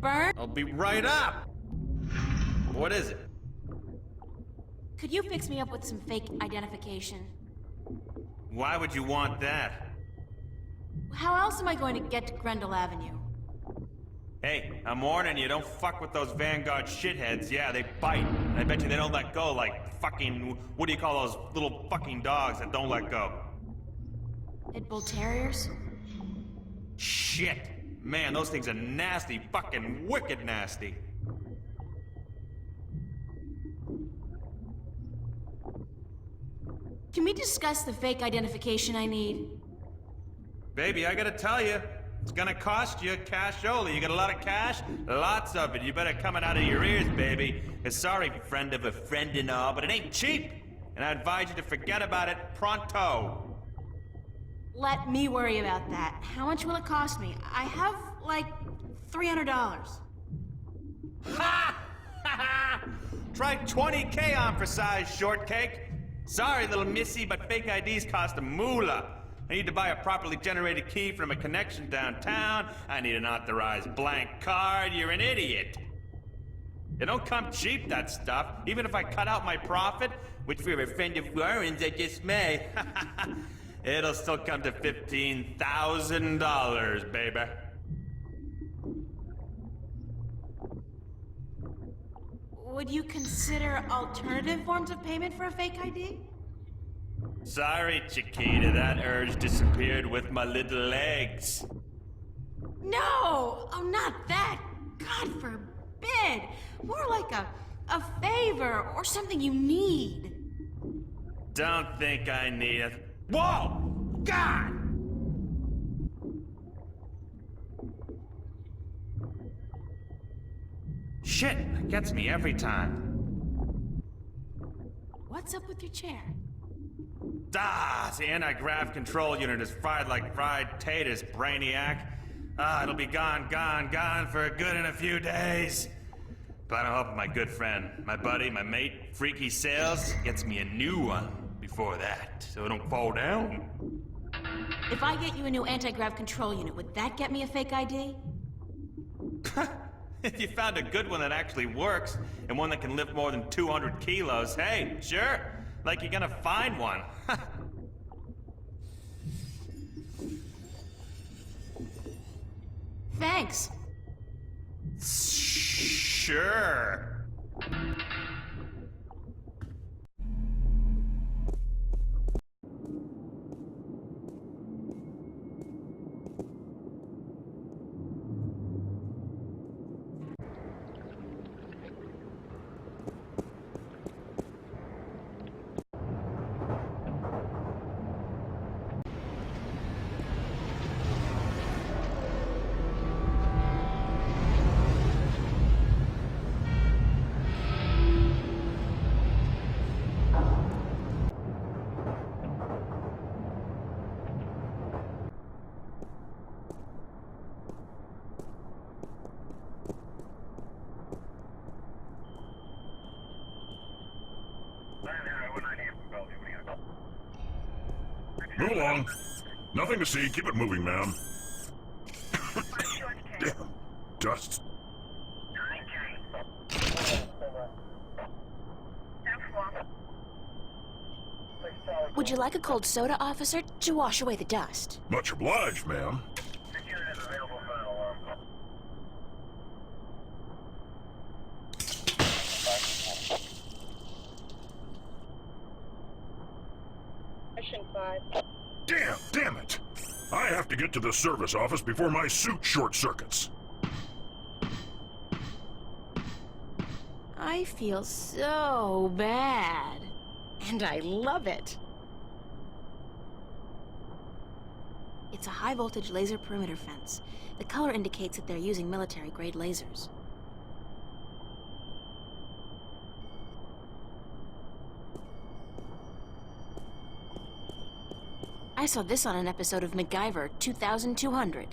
burn? I'll be right up! What is it? Could you fix me up with some fake identification? Why would you want that? How else am I going to get to Grendel Avenue? Hey, I'm warning you, don't fuck with those Vanguard shitheads. Yeah, they bite. And I bet you they don't let go like fucking... What do you call those little fucking dogs that don't let go? Pit Bull Terriers? Shit! Man, those things are nasty, fucking wicked nasty. Can we discuss the fake identification I need? Baby, I gotta tell you, it's gonna cost you cash only. You got a lot of cash? Lots of it. You better come it out of your ears, baby. Sorry, friend of a friend and all, but it ain't cheap. And I advise you to forget about it pronto. Let me worry about that. How much will it cost me? I have, like, $300. Ha! Try 20K on for size, shortcake. Sorry, little missy, but fake IDs cost a moolah. I need to buy a properly generated key from a connection downtown. I need an authorized blank card. You're an idiot. It don't come cheap, that stuff. Even if I cut out my profit, which for a friend of Warren's I just may, it'll still come to $15,000, baby. Would you consider alternative forms of payment for a fake ID? Sorry, Chiquita, that urge disappeared with my little legs. No! Oh, not that! God forbid! More like a favor or something you need. Don't think I need it. Whoa! God! Shit, it gets me every time. What's up with your chair? The anti-grav control unit is fried like fried taters, brainiac. It'll be gone for good in a few days. But I'm hoping my good friend, my buddy, my mate, Freaky Sales, gets me a new one before that, so it don't fall down. If I get you a new anti-grav control unit, would that get me a fake ID? If you found a good one that actually works, and one that can lift more than 200 kilos, hey, sure. Like you're gonna find one. Thanks. Sure. Move along. Nothing to see. Keep it moving, ma'am. Damn. Dust. Would you like a cold soda, officer, to wash away the dust? Much obliged, ma'am. Damn it! I have to get to the service office before my suit short circuits. I feel so bad. And I love it. It's a high-voltage laser perimeter fence. The color indicates that they're using military-grade lasers. I saw this on an episode of MacGyver 2200.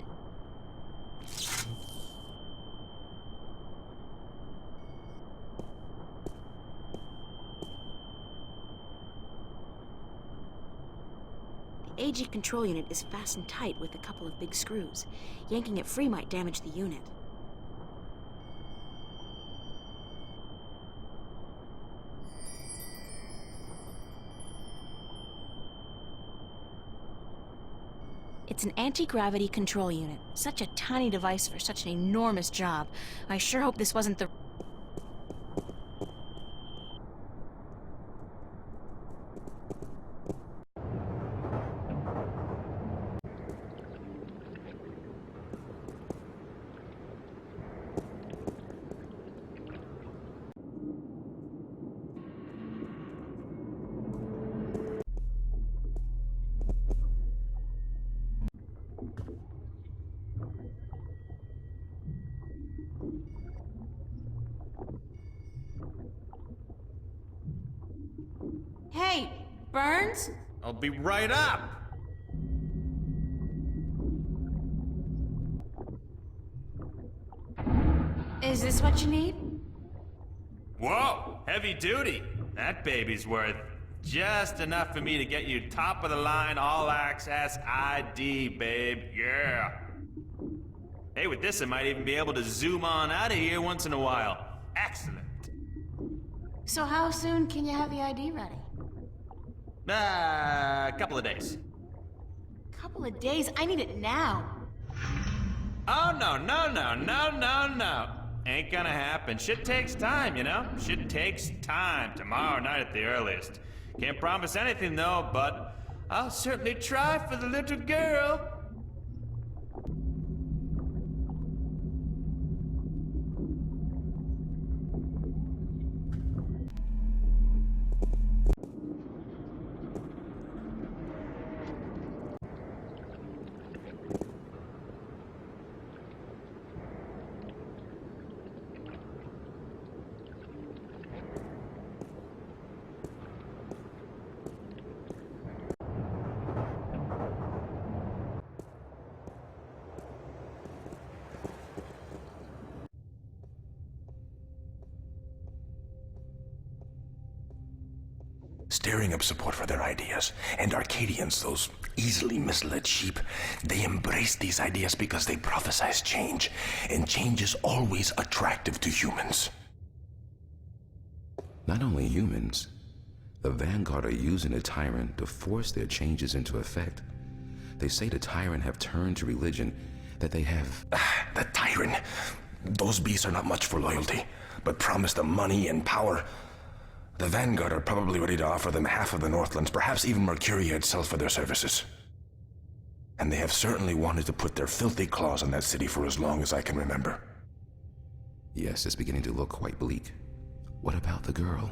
The AG control unit is fastened tight with a couple of big screws. Yanking it free might damage the unit. It's an anti-gravity control unit. Such a tiny device for such an enormous job. I sure hope this wasn't the... Hey, Burns? I'll be right up! Is this what you need? Whoa! Heavy duty! That baby's worth just enough for me to get you top of the line all access ID, babe. Yeah! Hey, with this I might even be able to zoom on out of here once in a while. Excellent! So how soon can you have the ID ready? A couple of days. Couple of days? I need it now. Oh, no. Ain't gonna happen. Shit takes time, you know? Shit takes time. Tomorrow night at the earliest. Can't promise anything, though, but I'll certainly try for the little girl. Stirring up support for their ideas. And Arcadians, those easily misled sheep, they embrace these ideas because they prophesize change. And change is always attractive to humans. Not only humans, the Vanguard are using the Tyrant to force their changes into effect. They say the Tyrant have turned to religion, that they have... The Tyrant. Those beasts are not much for loyalty, but promise them money and power. The Vanguard are probably ready to offer them half of the Northlands, perhaps even Mercuria itself for their services. And they have certainly wanted to put their filthy claws on that city for as long as I can remember. Yes, it's beginning to look quite bleak. What about the girl?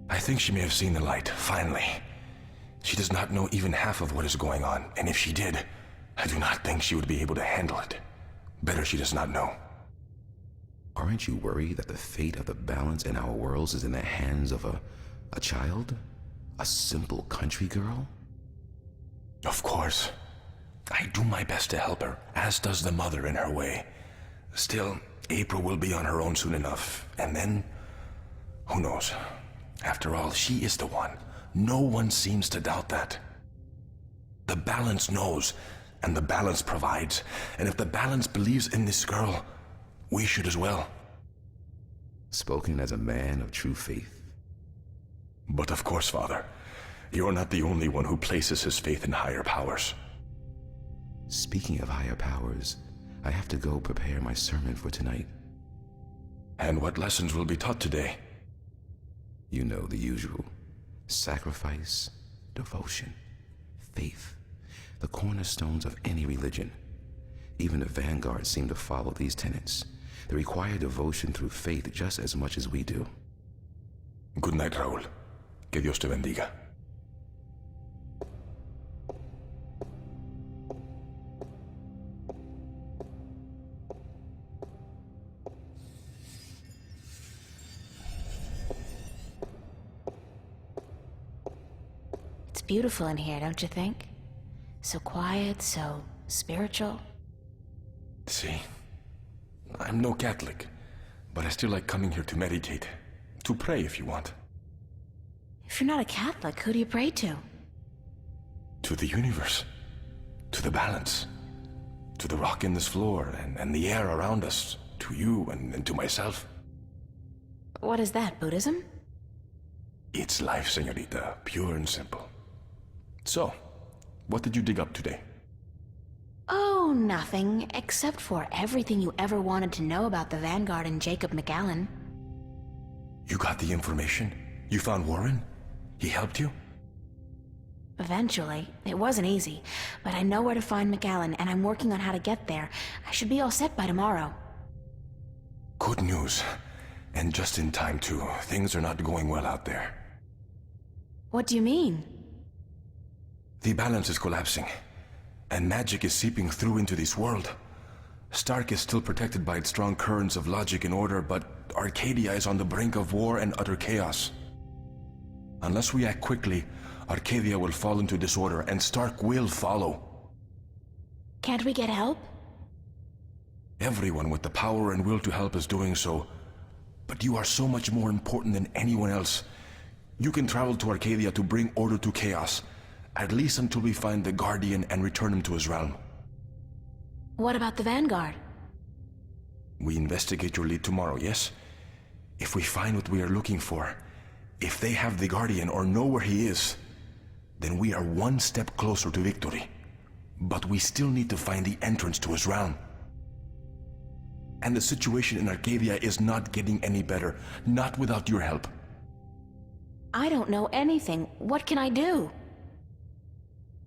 I think she may have seen the light, finally. She does not know even half of what is going on, and if she did, I do not think she would be able to handle it. Better she does not know. Aren't you worried that the fate of the balance in our worlds is in the hands of a child? A simple country girl? Of course. I do my best to help her, as does the mother in her way. Still, April will be on her own soon enough, and then... who knows? After all, she is the one. No one seems to doubt that. The balance knows, and the balance provides. And if the balance believes in this girl, we should as well. Spoken as a man of true faith. But of course, Father, you're not the only one who places his faith in higher powers. Speaking of higher powers, I have to go prepare my sermon for tonight. And what lessons will be taught today? You know the usual. Sacrifice, devotion, faith, the cornerstones of any religion. Even the Vanguard seem to follow these tenets. They require devotion through faith just as much as we do. Good night, Raúl. Que Dios te bendiga. It's beautiful in here, don't you think? So quiet, so spiritual. See, I'm no Catholic, but I still like coming here to meditate, to pray if you want. If you're not a Catholic, who do you pray to? To the universe, to the balance, to the rock in this floor and the air around us, to you and to myself. What is that, Buddhism? It's life, señorita, pure and simple. So, what did you dig up today? Oh, nothing, except for everything you ever wanted to know about the Vanguard and Jacob McAllen. You got the information? You found Warren? He helped you? Eventually. It wasn't easy, but I know where to find McAllen, and I'm working on how to get there. I should be all set by tomorrow. Good news. And just in time, too. Things are not going well out there. What do you mean? The balance is collapsing, and magic is seeping through into this world. Stark is still protected by its strong currents of logic and order, but Arcadia is on the brink of war and utter chaos. Unless we act quickly, Arcadia will fall into disorder, and Stark will follow. Can't we get help? Everyone with the power and will to help is doing so. But you are so much more important than anyone else. You can travel to Arcadia to bring order to chaos, at least until we find the Guardian and return him to his realm. What about the Vanguard? We investigate your lead tomorrow, yes? If we find what we are looking for, if they have the Guardian or know where he is, then we are one step closer to victory. But we still need to find the entrance to his realm. And the situation in Arcadia is not getting any better, not without your help. I don't know anything. What can I do?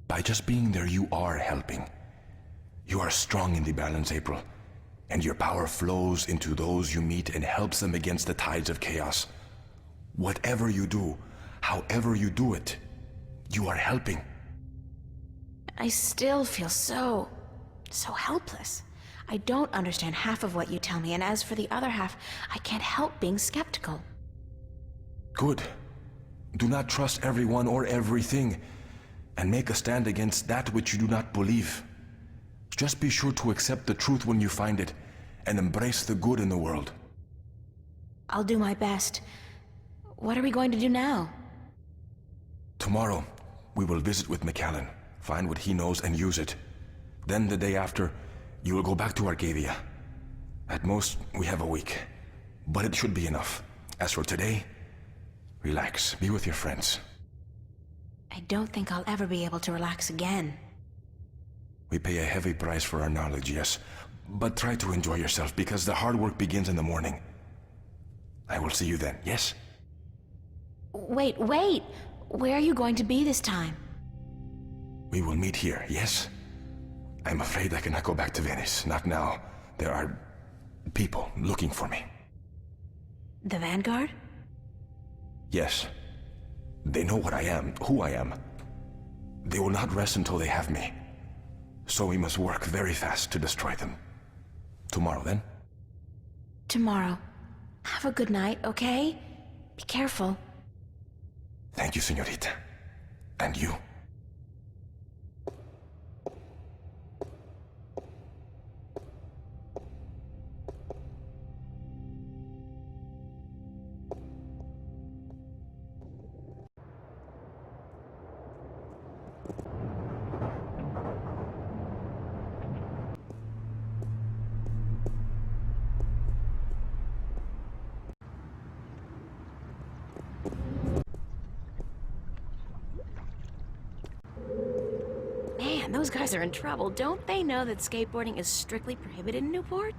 By just being there, you are helping. You are strong in the balance, April, and your power flows into those you meet and helps them against the tides of chaos. Whatever you do, however you do it, you are helping. I still feel so helpless. I don't understand half of what you tell me, and as for the other half, I can't help being skeptical. Good. Do not trust everyone or everything, and make a stand against that which you do not believe. Just be sure to accept the truth when you find it, and embrace the good in the world. I'll do my best. What are we going to do now? Tomorrow, we will visit with McAllen, find what he knows and use it. Then the day after, you will go back to Arcadia. At most, we have a week, but it should be enough. As for today, relax, be with your friends. I don't think I'll ever be able to relax again. We pay a heavy price for our knowledge, yes, but try to enjoy yourself because the hard work begins in the morning. I will see you then, yes? Wait! Where are you going to be this time? We will meet here, yes? I'm afraid I cannot go back to Venice, not now. There are people looking for me. The Vanguard? Yes. They know what I am, who I am. They will not rest until they have me. So we must work very fast to destroy them. Tomorrow, then? Tomorrow. Have a good night, okay? Be careful. Thank you, señorita. And you. Man, those guys are in trouble. Don't they know that skateboarding is strictly prohibited in Newport?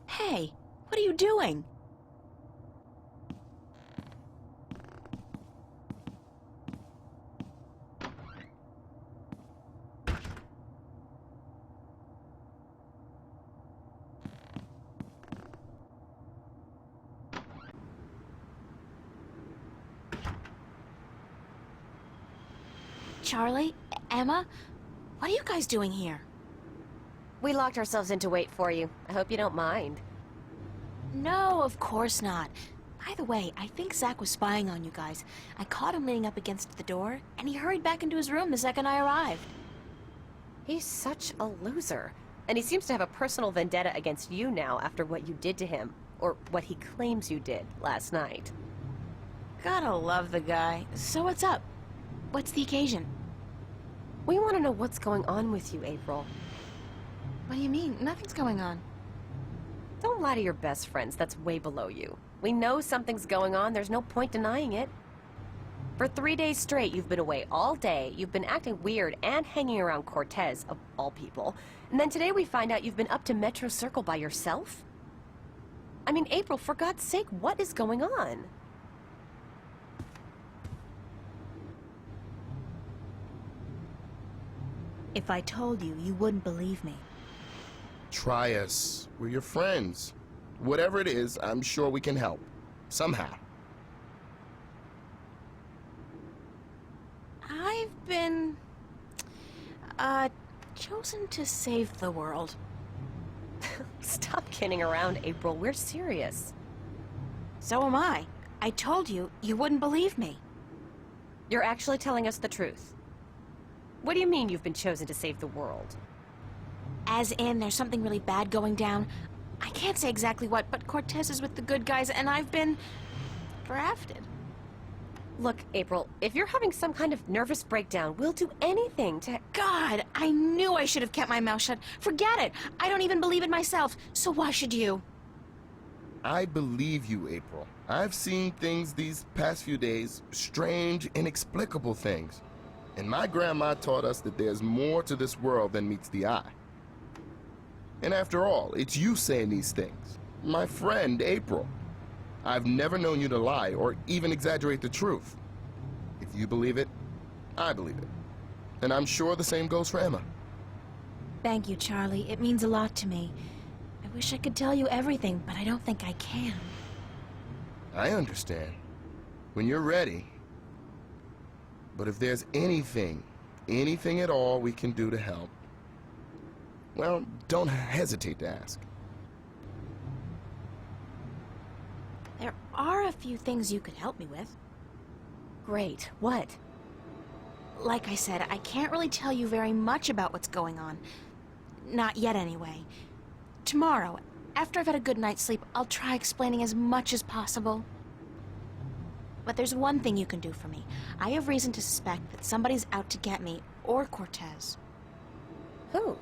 Hey, what are you doing? Charlie? Emma? What are you guys doing here? We locked ourselves in to wait for you. I hope you don't mind. No, of course not. By the way, I think Zach was spying on you guys. I caught him leaning up against the door, and he hurried back into his room the second I arrived. He's such a loser. And he seems to have a personal vendetta against you now after what you did to him. Or what he claims you did last night. Gotta love the guy. So what's up? What's the occasion? We want to know what's going on with you, April. What do you mean? Nothing's going on. Don't lie to your best friends. That's way below you. We know something's going on. There's no point denying it. For 3 days straight, you've been away all day. You've been acting weird and hanging around Cortez, of all people. And then today we find out you've been up to Metro Circle by yourself? I mean, April, for God's sake, what is going on? If I told you, you wouldn't believe me. Try us. We're your friends. Whatever it is, I'm sure we can help. Somehow. I've been... chosen to save the world. Stop kidding around, April. We're serious. So am I. I told you, you wouldn't believe me. You're actually telling us the truth. What do you mean you've been chosen to save the world? As in, there's something really bad going down. I can't say exactly what, but Cortez is with the good guys, and I've been... drafted. Look, April, if you're having some kind of nervous breakdown, we'll do anything to... God, I knew I should have kept my mouth shut. Forget it. I don't even believe it myself, so why should you? I believe you, April. I've seen things these past few days, strange, inexplicable things. And my grandma taught us that there's more to this world than meets the eye. And after all, it's you saying these things. My friend, April. I've never known you to lie or even exaggerate the truth. If you believe it, I believe it. And I'm sure the same goes for Emma. Thank you, Charlie. It means a lot to me. I wish I could tell you everything, but I don't think I can. I understand. When you're ready. But if there's anything at all we can do to help, well, don't hesitate to ask. There are a few things you could help me with. Great. What? Like I said, I can't really tell you very much about what's going on. Not yet, anyway. Tomorrow, after I've had a good night's sleep, I'll try explaining as much as possible. But there's one thing you can do for me. I have reason to suspect that somebody's out to get me, or Cortez. Who?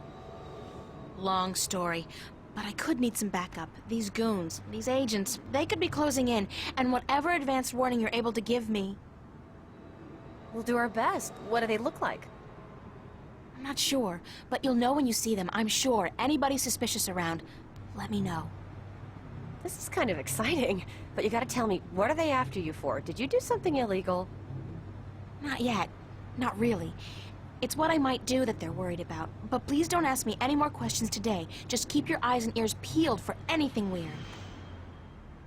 Long story, but I could need some backup. These goons, these agents, they could be closing in, and whatever advanced warning you're able to give me... We'll do our best. What do they look like? I'm not sure, but you'll know when you see them, I'm sure. Anybody suspicious around, let me know. This is kind of exciting, but you gotta tell me, what are they after you for? Did you do something illegal? Not yet. Not really. It's what I might do that they're worried about. But please don't ask me any more questions today. Just keep your eyes and ears peeled for anything weird.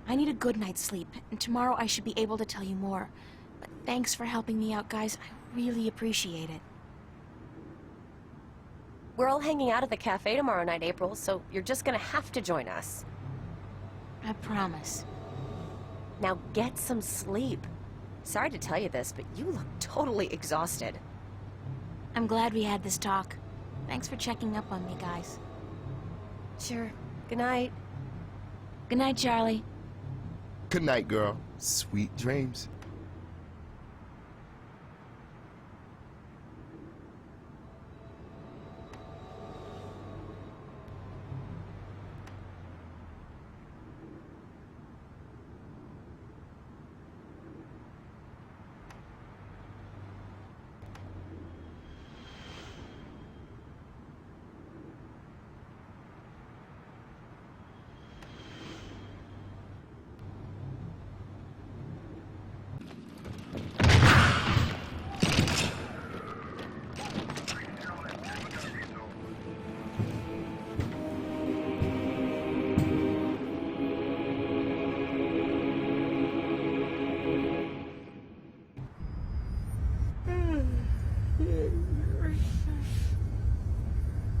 I need a good night's sleep, and tomorrow I should be able to tell you more. But thanks for helping me out, guys. I really appreciate it. We're all hanging out at the cafe tomorrow night, April, so you're just gonna have to join us. I promise. Now get some sleep. Sorry to tell you this, but you look totally exhausted. I'm glad we had this talk. Thanks for checking up on me, guys. Sure. Good night. Good night, Charlie. Good night, girl. Sweet dreams.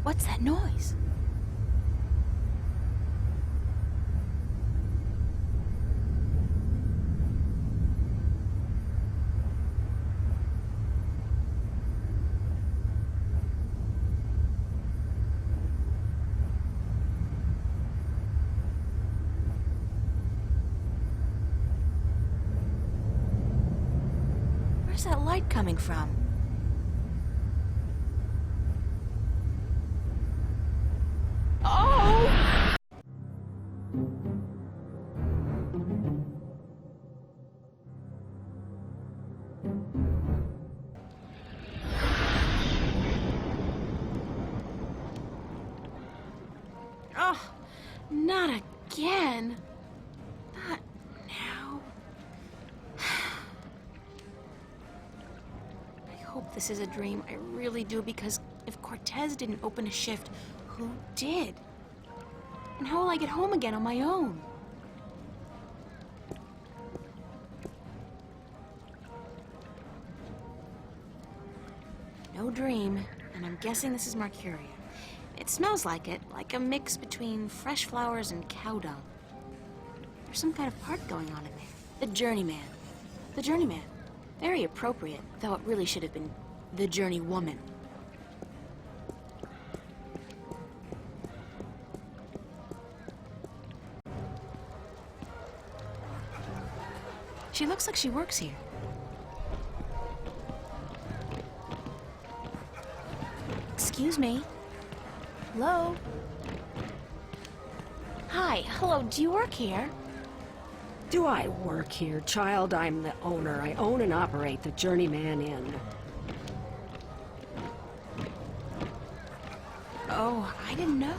What's that noise? Where's that light coming from? Not again. Not now. I hope this is a dream. I really do, because if Cortez didn't open a shift, who did? And how will I get home again on my own? No dream, and I'm guessing this is Marcuria. It smells like it, like a mix between fresh flowers and cow dung. There's some kind of part going on in there. The Journeyman. The Journeyman. Very appropriate, though it really should have been the Journeywoman. She looks like she works here. Excuse me. Hello? Hi, hello, do you work here? Do I work here, child? I'm the owner. I own and operate the Journeyman Inn. Oh, I didn't know.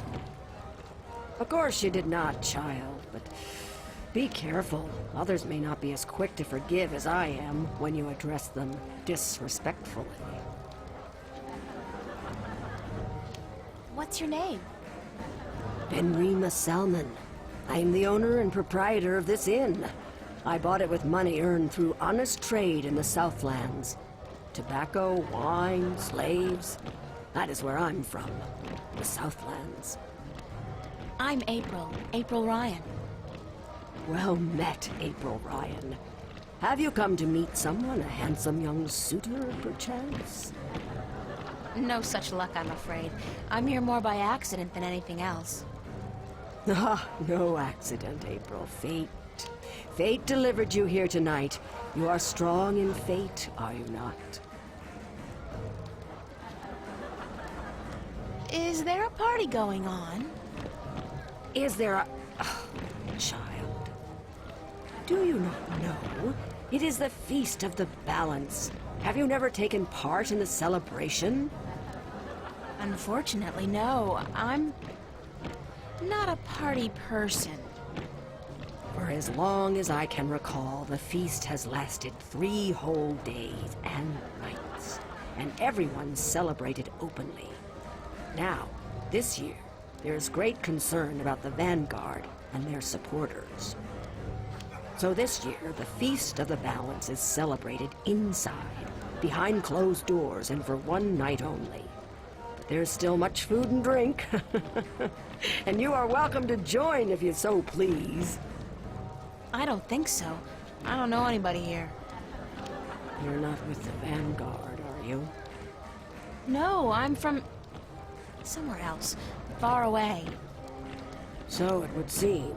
Of course you did not, child, but be careful. Others may not be as quick to forgive as I am when you address them disrespectfully. What's your name? Benrima Salmon. I am the owner and proprietor of this inn. I bought it with money earned through honest trade in the Southlands. Tobacco, wine, slaves. That is where I'm from. The Southlands. I'm April. April Ryan. Well met, April Ryan. Have you come to meet someone, a handsome young suitor, perchance? No such luck, I'm afraid. I'm here more by accident than anything else. Ah, no accident, April. Fate. Fate delivered you here tonight. You are strong in fate, are you not? Is there a party going on? Is there a... Oh, child. Do you not know? It is the Feast of the Balance. Have you never taken part in the celebration? Unfortunately, no. I'm not a party person. For as long as I can recall, the feast has lasted 3 whole days and nights, and everyone celebrated openly. Now, this year, there's great concern about the Vanguard and their supporters. So this year, the Feast of the Balance is celebrated inside, behind closed doors, and for 1 night only. But there's still much food and drink, and you are welcome to join if you so please. I don't think so. I don't know anybody here. You're not with the Vanguard, are you? No, I'm from somewhere else, far away. So it would seem.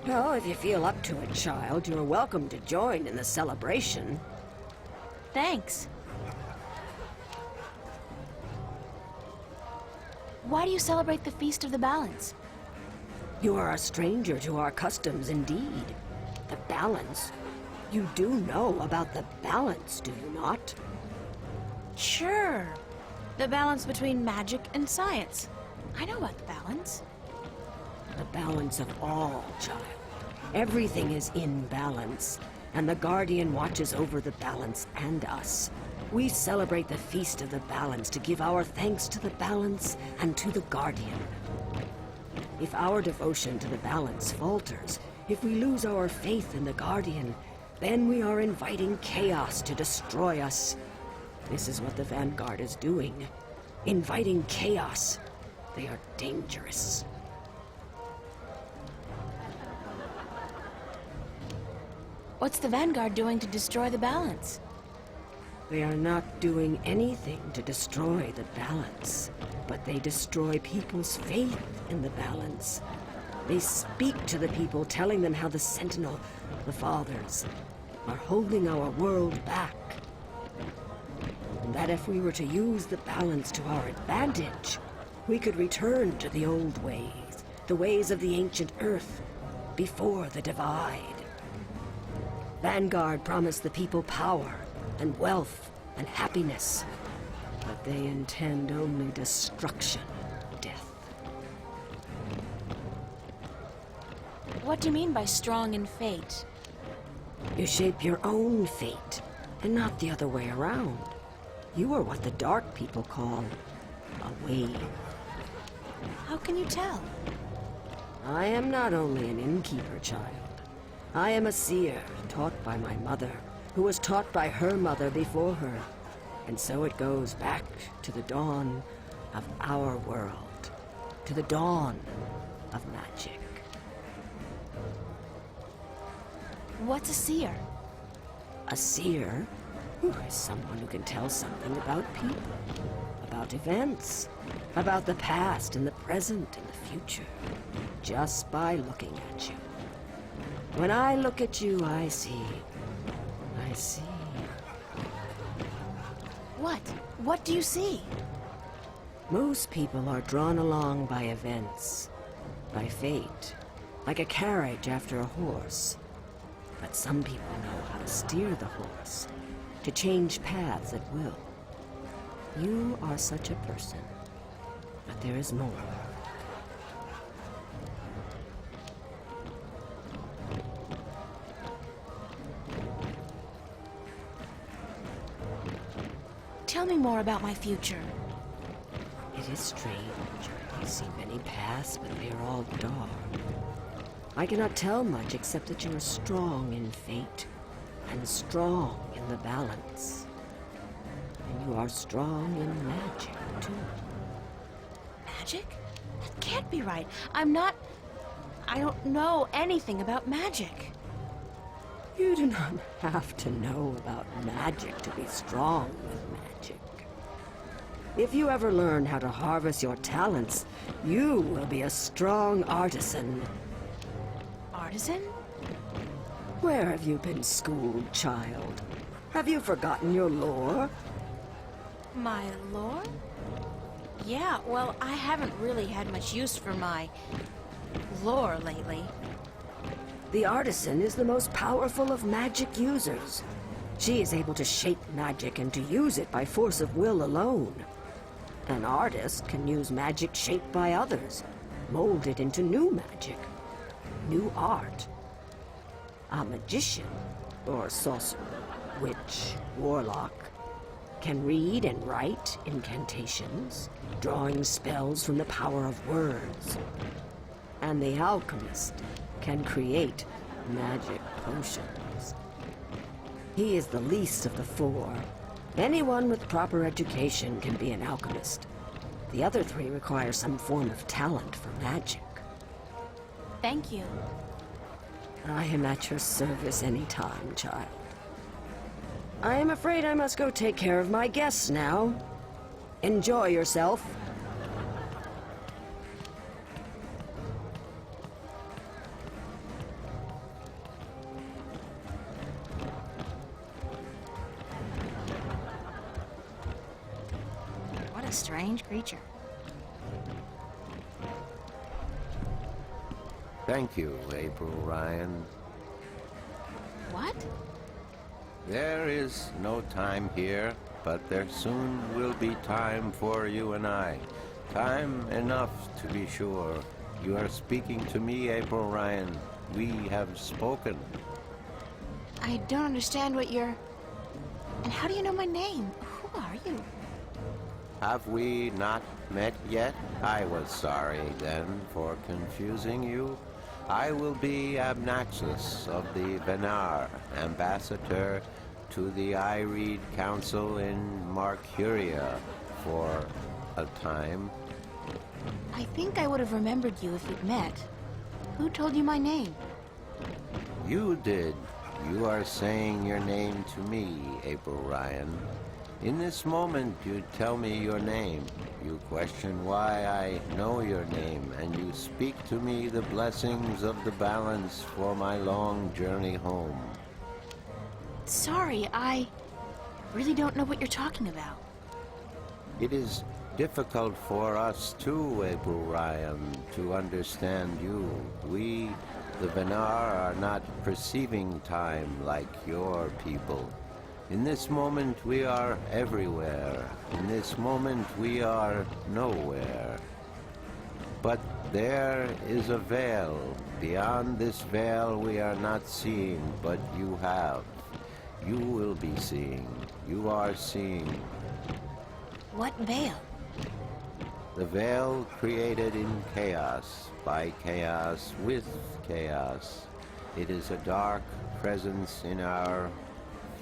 Well, if you feel up to it, child, you're welcome to join in the celebration. Thanks. Why do you celebrate the Feast of the Balance? You are a stranger to our customs indeed. The balance. You do know about the balance, do you not? Sure. The balance between magic and science. I know about the balance. The balance of all, child. Everything is in balance, and the Guardian watches over the balance and us. We celebrate the Feast of the Balance to give our thanks to the balance and to the Guardian. If our devotion to the balance falters, if we lose our faith in the Guardian, then we are inviting chaos to destroy us. This is what the Vanguard is doing. Inviting chaos. They are dangerous. What's the Vanguard doing to destroy the balance? They are not doing anything to destroy the balance, but they destroy people's faith in the balance. They speak to the people, telling them how the Sentinel, the Fathers, are holding our world back. And that if we were to use the balance to our advantage, we could return to the old ways, the ways of the ancient Earth, before the Divide. Vanguard promised the people power and wealth and happiness, but they intend only destruction, death. What do you mean by strong in fate? You shape your own fate, and not the other way around. You are what the Dark people call a wave. How can you tell? I am not only an innkeeper, child. I am a seer, taught by my mother, who was taught by her mother before her. And so it goes back to the dawn of our world, to the dawn of magic. What's a seer? A seer is someone who can tell something about people, about events, about the past and the present and the future, just by looking at you. When I look at you, I see. What? What do you see? Most people are drawn along by events, by fate, like a carriage after a horse. But some people know how to steer the horse, to change paths at will. You are such a person, but there is more. Tell me more about my future. It is strange. I see many paths, but they are all dark. I cannot tell much except that you are strong in fate, and strong in the balance. And you are strong in magic, too. Magic? That can't be right. I don't know anything about magic. You do not have to know about magic to be strong with magic. If you ever learn how to harvest your talents, you will be a strong artisan. Artisan? Where have you been schooled, child? Have you forgotten your lore? My lore? Yeah, well, I haven't really had much use for my lore lately. The artisan is the most powerful of magic users. She is able to shape magic and to use it by force of will alone. An artist can use magic shaped by others, molded into new magic, new art. A magician, or sorcerer, witch, warlock, can read and write incantations, drawing spells from the power of words. And the alchemist can create magic potions. He is the least of the four. Anyone with proper education can be an alchemist. The other three require some form of talent for magic. Thank you. I am at your service any time, child. I am afraid I must go take care of my guests now. Enjoy yourself. What a strange creature. Thank you, April Ryan. What? There is no time here, but there soon will be time for you and I. Time enough, to be sure. You are speaking to me, April Ryan. We have spoken. I don't understand what you're... And how do you know my name? Who are you? Have we not met yet? I was sorry, then, for confusing you. I will be Abnaxus of the Venar, ambassador to the Ireed Council in Marcuria for a time. I think I would have remembered you if we'd met. Who told you my name? You did. You are saying your name to me, April Ryan. In this moment, you tell me your name. You question why I know your name, and you speak to me the blessings of the balance for my long journey home. Sorry, I really don't know what you're talking about. It is difficult for us too, April Ryan, to understand you. We, the Venar, are not perceiving time like your people. In this moment we are everywhere. In this moment we are nowhere. But There is a veil. Beyond this veil we are not seeing, but you have. You will be seeing. You are seeing. What veil? The veil created in chaos, by chaos, with chaos. It is a dark presence in our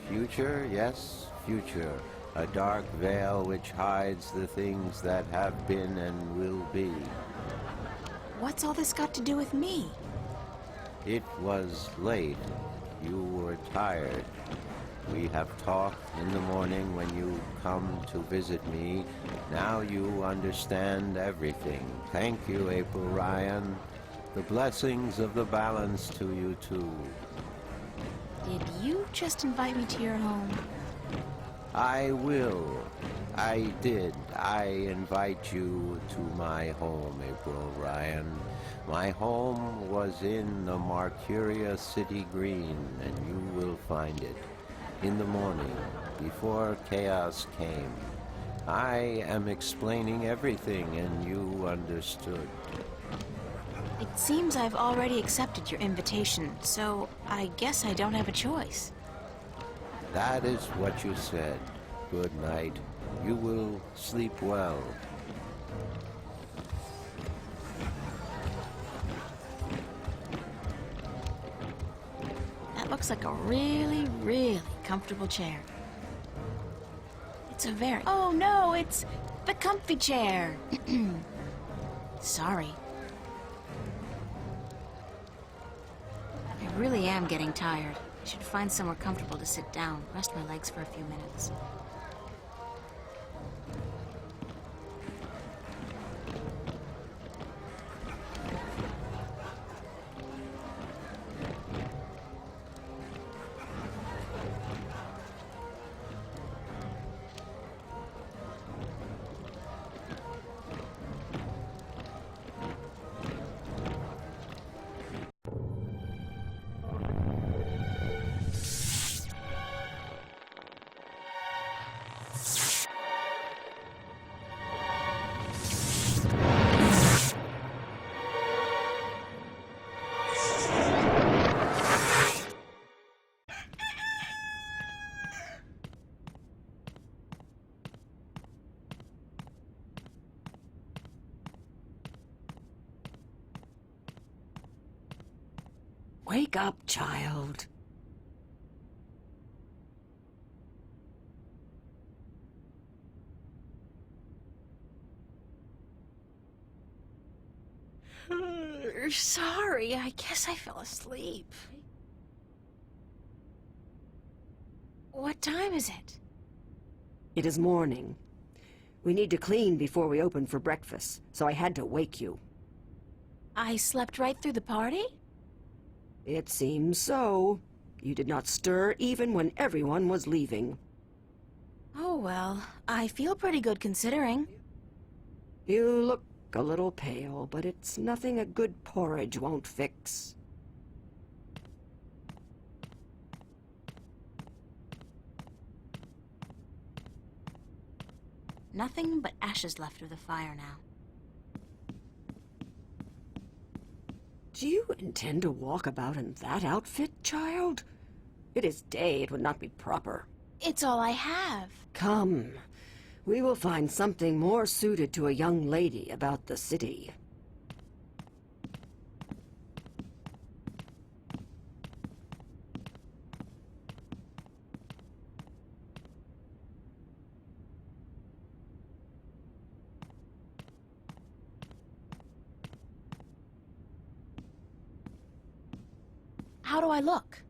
future, yes, future. A dark veil which hides the things that have been and will be. What's all this got to do with me? It was late. You were tired. We have talked in the morning when you come to visit me. Now you understand everything. Thank you, April Ryan. The blessings of the balance to you too. Did you just invite me to your home? I will. I did. I invite you to my home, April Ryan. My home was in the Marcuria City Green, and you will find it. In the morning, before chaos came. I am explaining everything, and you understood. It seems I've already accepted your invitation, so I guess I don't have a choice. That is what you said. Good night. You will sleep well. That looks like a really, really comfortable chair. It's a very... Oh no, it's the comfy chair. Sorry. I really am getting tired. I should find somewhere comfortable to sit down, rest my legs for a few minutes. Wake up, child. Sorry, I guess I fell asleep. What time is it? It is morning. We need to clean before we open for breakfast, so I had to wake you. I slept right through the party? It seems so. You did not stir even when everyone was leaving. Oh well, I feel pretty good considering. You look a little pale, but it's nothing a good porridge won't fix. Nothing but ashes left of the fire now. Do you intend to walk about in that outfit, child? It is day, it would not be proper. It's all I have. Come, we will find something more suited to a young lady about the city. How do I look?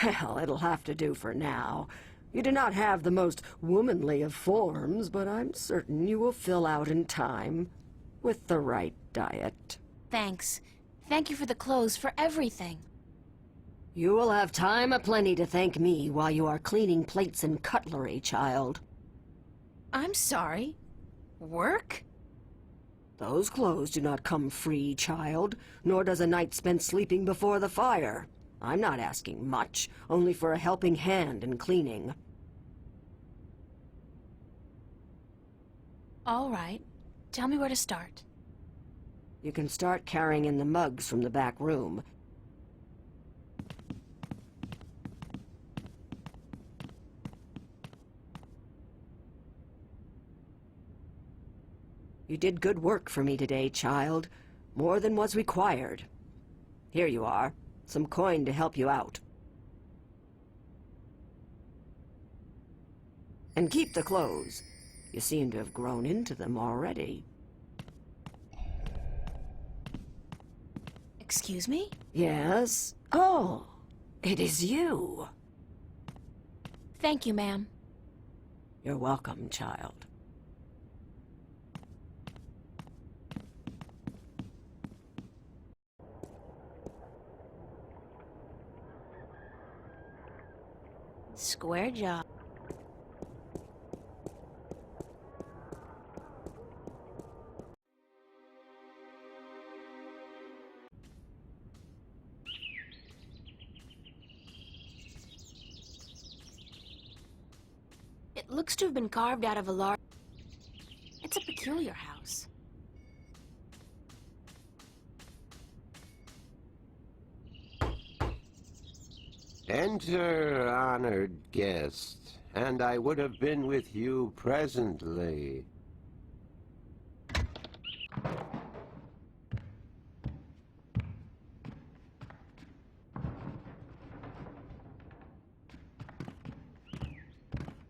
Well, it'll have to do for now. You do not have the most womanly of forms, but I'm certain you will fill out in time, with the right diet. Thanks. Thank you for the clothes, for everything. You will have time aplenty to thank me while you are cleaning plates and cutlery, child. I'm sorry. Work? Those clothes do not come free, child, nor does a night spent sleeping before the fire. I'm not asking much, only for a helping hand in cleaning. All right. Tell me where to start. You can start carrying in the mugs from the back room. You did good work for me today, child. More than was required. Here you are. Some coin to help you out. And keep the clothes. You seem to have grown into them already. Excuse me? Yes? Oh, it is you. Thank you, ma'am. You're welcome, child. Square job. It looks to have been carved out of a large... It's a peculiar house. Enter, honored guest, and I would have been with you presently.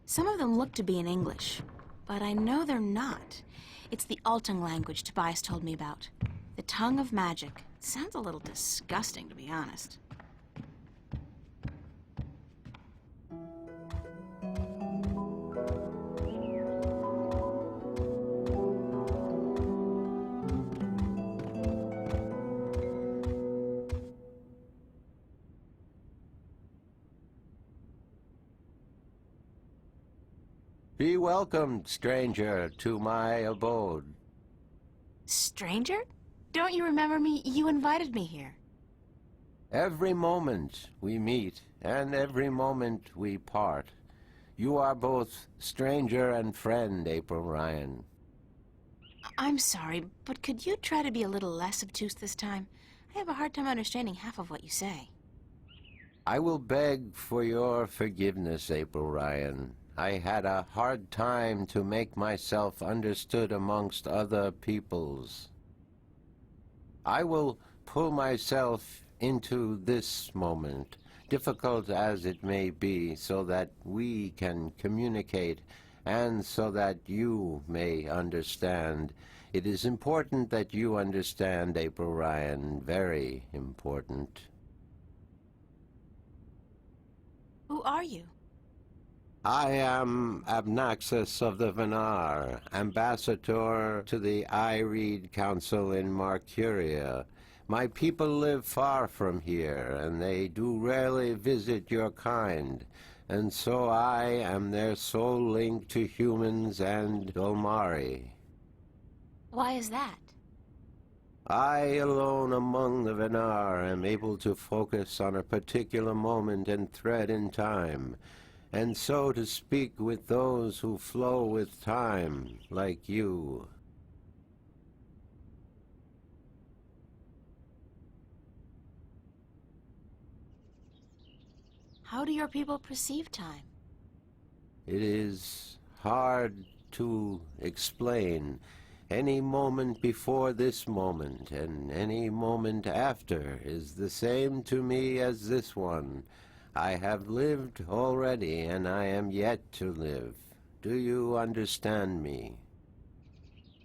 Some of them look to be in English, but I know they're not. It's the Altung language Tobias told me about. The tongue of magic. Sounds a little disgusting, to be honest. Be welcomed, stranger, to my abode. Stranger? Don't you remember me? You invited me here. Every moment we meet, and every moment we part. You are both stranger and friend, April Ryan. I'm sorry, but could you try to be a little less obtuse this time? I have a hard time understanding half of what you say. I will beg for your forgiveness, April Ryan. I had a hard time to make myself understood amongst other peoples. I will pull myself into this moment, difficult as it may be, so that we can communicate and so that you may understand. It is important that you understand, April Ryan, very important. Who are you? I am Abnaxus of the Venar, ambassador to the Ireed Council in Marcuria. My people live far from here, and they do rarely visit your kind, and so I am their sole link to humans and Dolmari. Why is that? I alone among the Venar am able to focus on a particular moment and thread in time, and so to speak with those who flow with time, like you. How do your people perceive time? It is hard to explain. Any moment before this moment and any moment after is the same to me as this one. I have lived already, and I am yet to live. Do you understand me?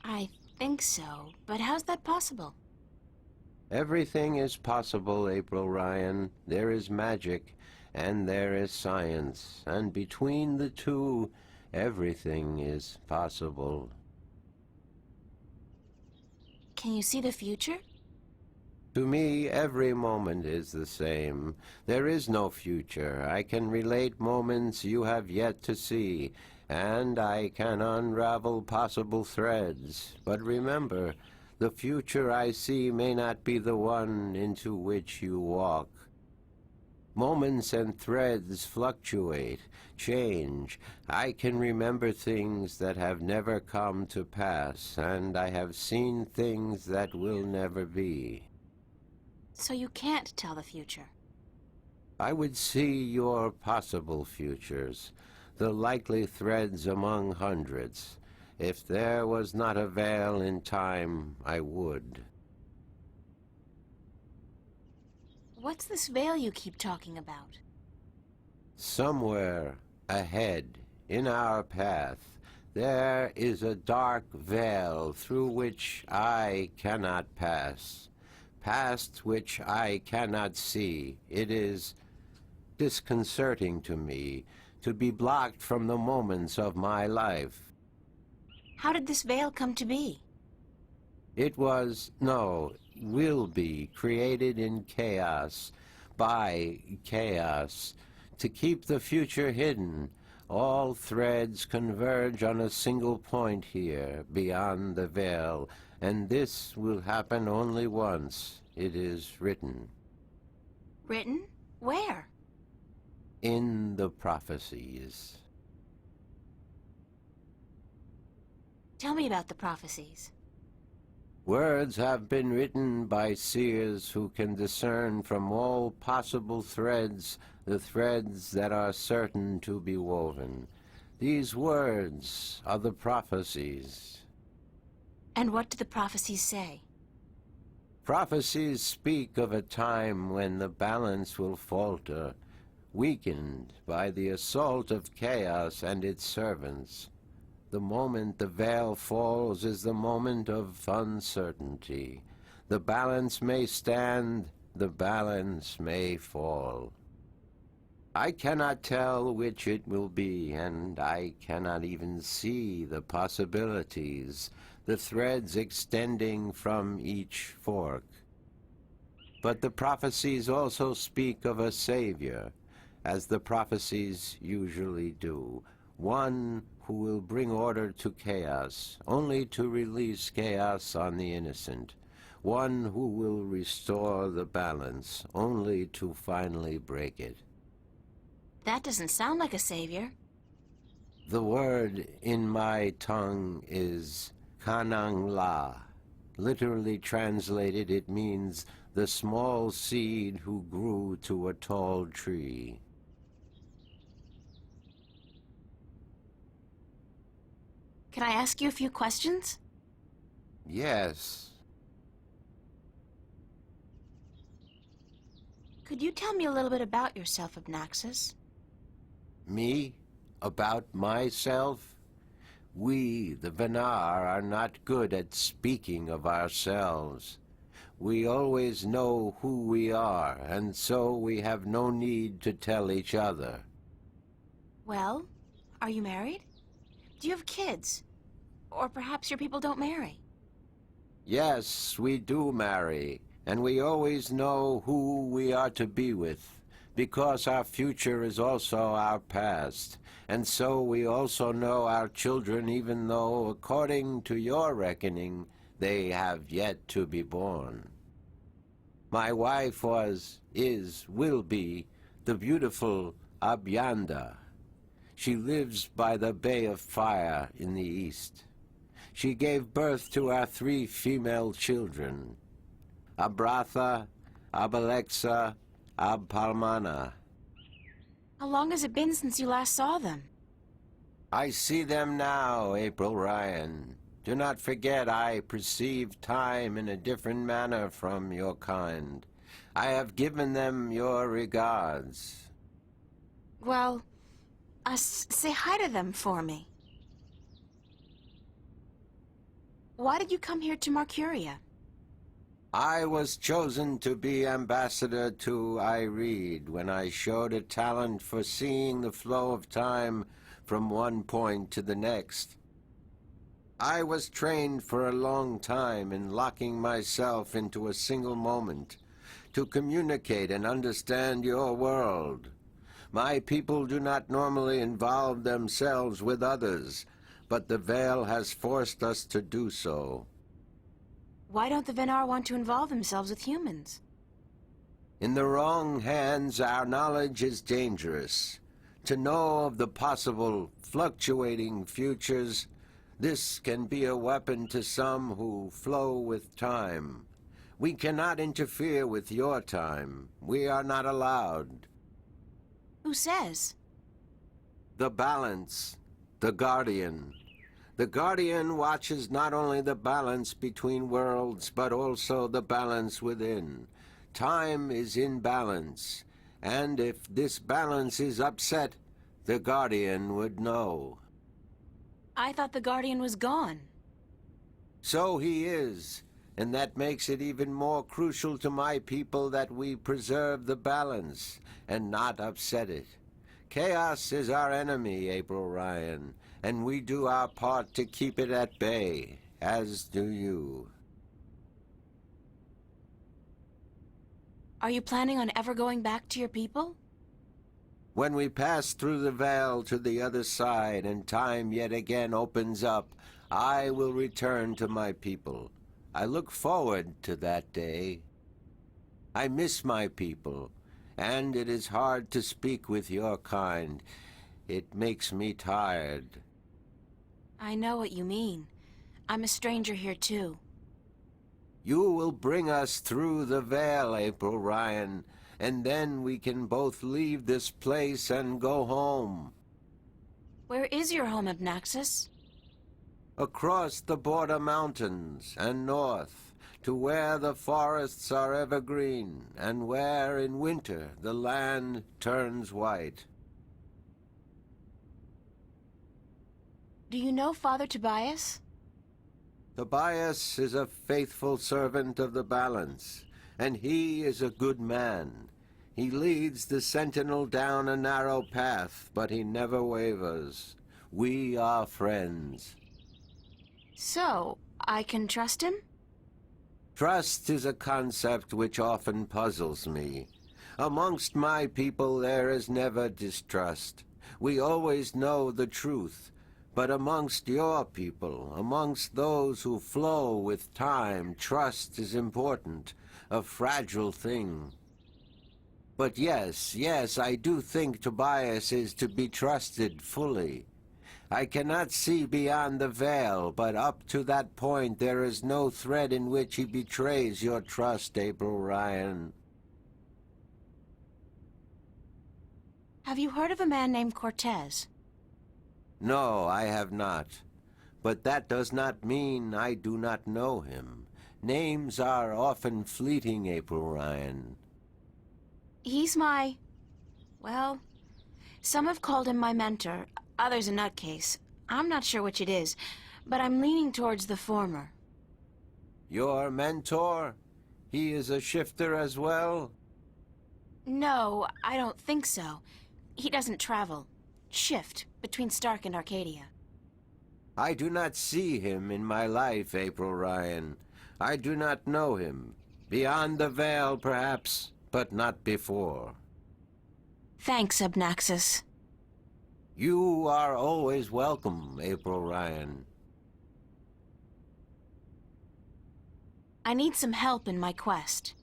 I think so, but how's that possible? Everything is possible, April Ryan. There is magic, and there is science, and between the two, everything is possible. Can you see the future? To me, every moment is the same. There is no future. I can relate moments you have yet to see, and I can unravel possible threads. But remember, the future I see may not be the one into which you walk. Moments and threads fluctuate, change. I can remember things that have never come to pass, and I have seen things that will never be. So you can't tell the future. I would see your possible futures, the likely threads among hundreds. If there was not a veil in time, I would. What's this veil you keep talking about? Somewhere ahead, in our path, there is a dark veil through which I cannot pass, past which I cannot see. It is disconcerting to me to be blocked from the moments of my life. How did this veil come to be? It was, no, will be created in chaos, by chaos, to keep the future hidden. All threads converge on a single point here, beyond the veil, and this will happen only once. It is written. Written? Where? In the prophecies. Tell me about the prophecies. Words have been written by seers who can discern from all possible threads the threads that are certain to be woven. These words are the prophecies. And what do the prophecies say? Prophecies speak of a time when the balance will falter, weakened by the assault of chaos and its servants. The moment the veil falls is the moment of uncertainty. The balance may stand, the balance may fall. I cannot tell which it will be, and I cannot even see the possibilities, the threads extending from each fork. But the prophecies also speak of a Savior, as the prophecies usually do, one who will bring order to chaos, only to release chaos on the innocent, one who will restore the balance, only to finally break it. That doesn't sound like a savior. The word in my tongue is Kanang La. Literally translated, it means the small seed who grew to a tall tree. Can I ask you a few questions? Yes. Could you tell me a little bit about yourself, Abnaxis? Me? About myself? We, the Venar, are not good at speaking of ourselves. We always know who we are, and so we have no need to tell each other. Well, are you married? Do you have kids? Or perhaps your people don't marry? Yes, we do marry, and we always know who we are to be with, because our future is also our past, and so we also know our children, even though, according to your reckoning, they have yet to be born. My wife will be, the beautiful Abyanda. She lives by the Bay of Fire in the east. She gave birth to our 3 female children, Abratha, Abalexa, Abpalmana. How long has it been since you last saw them? I see them now, April Ryan. Do not forget I perceive time in a different manner from your kind. I have given them your regards. Well, say hi to them for me. Why did you come here to Marcuria? I was chosen to be ambassador to Ireed when I showed a talent for seeing the flow of time from one point to the next. I was trained for a long time in locking myself into a single moment to communicate and understand your world. My people do not normally involve themselves with others, but the veil has forced us to do so. Why don't the Venar want to involve themselves with humans? In the wrong hands, our knowledge is dangerous. To know of the possible fluctuating futures, this can be a weapon to some who flow with time. We cannot interfere with your time. We are not allowed. Who says? The balance, the Guardian. The Guardian watches not only the balance between worlds, but also the balance within. Time is in balance, and if this balance is upset, the Guardian would know. I thought the Guardian was gone. So he is, and that makes it even more crucial to my people that we preserve the balance and not upset it. Chaos is our enemy, April Ryan, and we do our part to keep it at bay, as do you. Are you planning on ever going back to your people? When we pass through the veil to the other side and time yet again opens up, I will return to my people. I look forward to that day. I miss my people, and it is hard to speak with your kind. It makes me tired. I know what you mean. I'm a stranger here too. You will bring us through the veil, April Ryan, and then we can both leave this place and go home. Where is your home, Abnaxis? Across the border mountains and north, to where the forests are evergreen, and where in winter the land turns white. Do you know Father Tobias? Tobias is a faithful servant of the balance, and he is a good man. He leads the sentinel down a narrow path, but he never wavers. We are friends. So, I can trust him? Trust is a concept which often puzzles me. Amongst my people there is never distrust. We always know the truth. But amongst your people, amongst those who flow with time, trust is important, a fragile thing. But yes, I do think Tobias is to be trusted fully. I cannot see beyond the veil, but up to that point there is no thread in which he betrays your trust, April Ryan. Have you heard of a man named Cortez? No, I have not. But that does not mean I do not know him. Names are often fleeting, April Ryan. He's my... well, some have called him my mentor, others a nutcase. I'm not sure which it is, but I'm leaning towards the former. Your mentor? He is a shifter as well? No, I don't think so. He doesn't travel. Shift between Stark and Arcadia. I do not see him in my life, April Ryan. I do not know him. Beyond the veil, perhaps, but not before. Thanks, Abnaxis. You are always welcome, April Ryan. I need some help in my quest.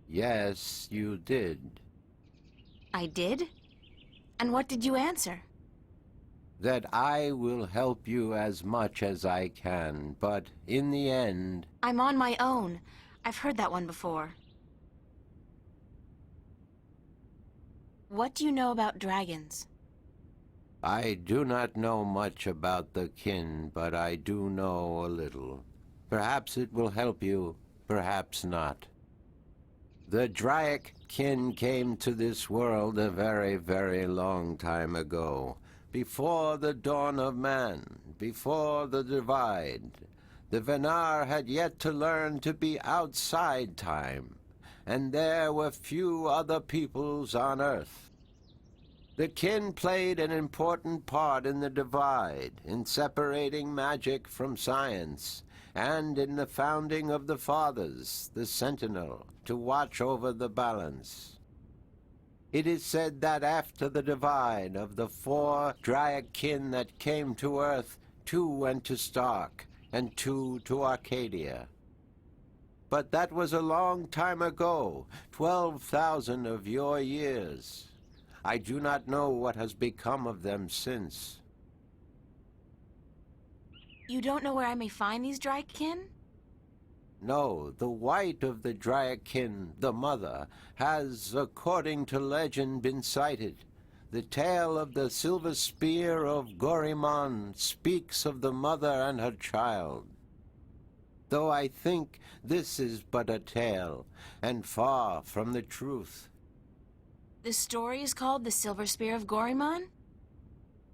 Yes, you did. I did? And what did you answer? That I will help you as much as I can, but in the end... I'm on my own. I've heard that one before. What do you know about dragons? I do not know much about the kin, but I do know a little. Perhaps it will help you, perhaps not. The Draic kin came to this world a very, very long time ago. Before the dawn of man, before the divide. The Venar had yet to learn to be outside time, and there were few other peoples on Earth. The kin played an important part in the divide, in separating magic from science, and in the founding of the Fathers, the Sentinel, to watch over the balance. It is said that after the divide of the 4 Draic kin that came to Earth, 2 went to Stark, and 2 to Arcadia. But that was a long time ago, 12,000 of your years. I do not know what has become of them since. You don't know where I may find these Drykin? No, the white of the Dryakin, the mother, has, according to legend, been sighted. The tale of the silver spear of Gorimon speaks of the mother and her child. Though I think this is but a tale, and far from the truth. The story is called The Silver Spear of Gorimon?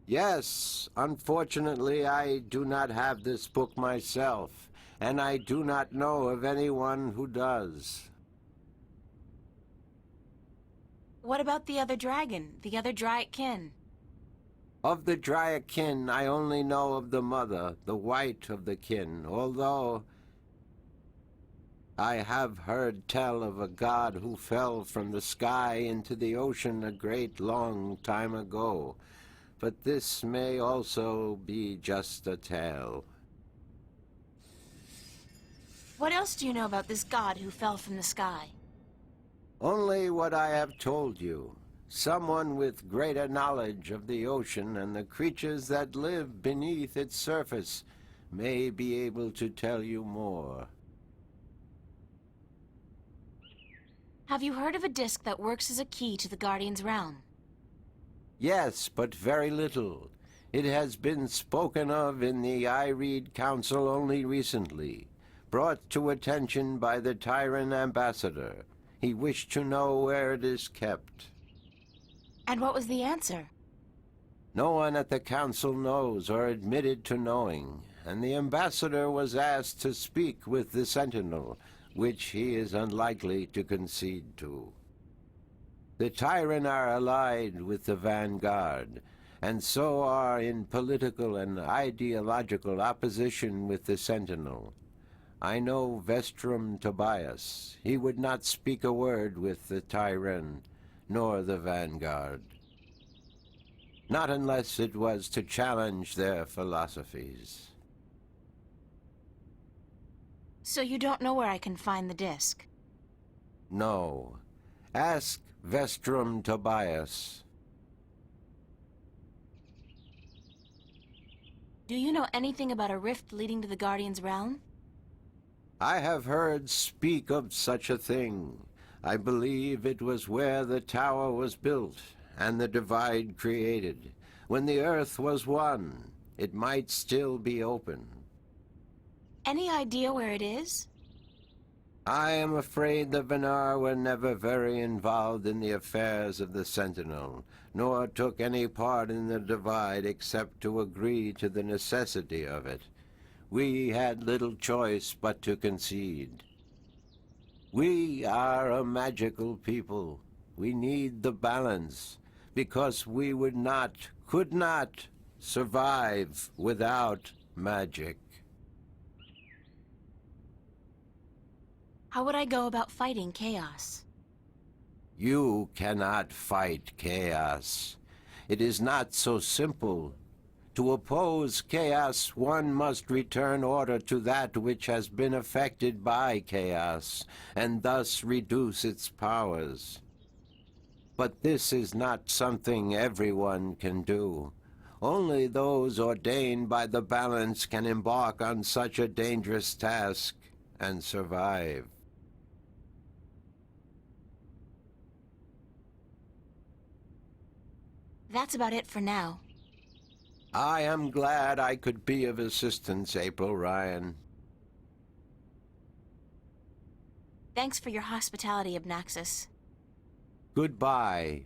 Yes, unfortunately I do not have this book myself, and I do not know of anyone who does. What about the other dragon, the other Dryakin? Of the Dryakin, I only know of the mother, the white of the kin, although I have heard tell of a god who fell from the sky into the ocean a great long time ago. But this may also be just a tale. What else do you know about this god who fell from the sky? Only what I have told you. Someone with greater knowledge of the ocean and the creatures that live beneath its surface may be able to tell you more. Have you heard of a disc that works as a key to the Guardian's realm? Yes, but very little. It has been spoken of in the Ireed Council only recently, brought to attention by the Tyrant Ambassador. He wished to know where it is kept. And what was the answer? No one at the council knows or admitted to knowing, and the ambassador was asked to speak with the Sentinel, which he is unlikely to concede to. The Tyrant are allied with the Vanguard, and so are in political and ideological opposition with the Sentinel. I know Vestrum Tobias. He would not speak a word with the Tyrant, nor the Vanguard. Not unless it was to challenge their philosophies. So you don't know where I can find the disc? No. Ask Vestrum Tobias. Do you know anything about a rift leading to the Guardian's realm? I have heard speak of such a thing. I believe it was where the tower was built and the divide created. When the earth was one, it might still be open. Any idea where it is? I am afraid the Venar were never very involved in the affairs of the Sentinel, nor took any part in the divide except to agree to the necessity of it. We had little choice but to concede. We are a magical people. We need the balance, because we could not survive without magic. How would I go about fighting chaos? You cannot fight chaos. It is not so simple. To oppose chaos, one must return order to that which has been affected by chaos, and thus reduce its powers. But this is not something everyone can do. Only those ordained by the balance can embark on such a dangerous task and survive. That's about it for now. I am glad I could be of assistance, April Ryan. Thanks for your hospitality, Abnaxis. Goodbye.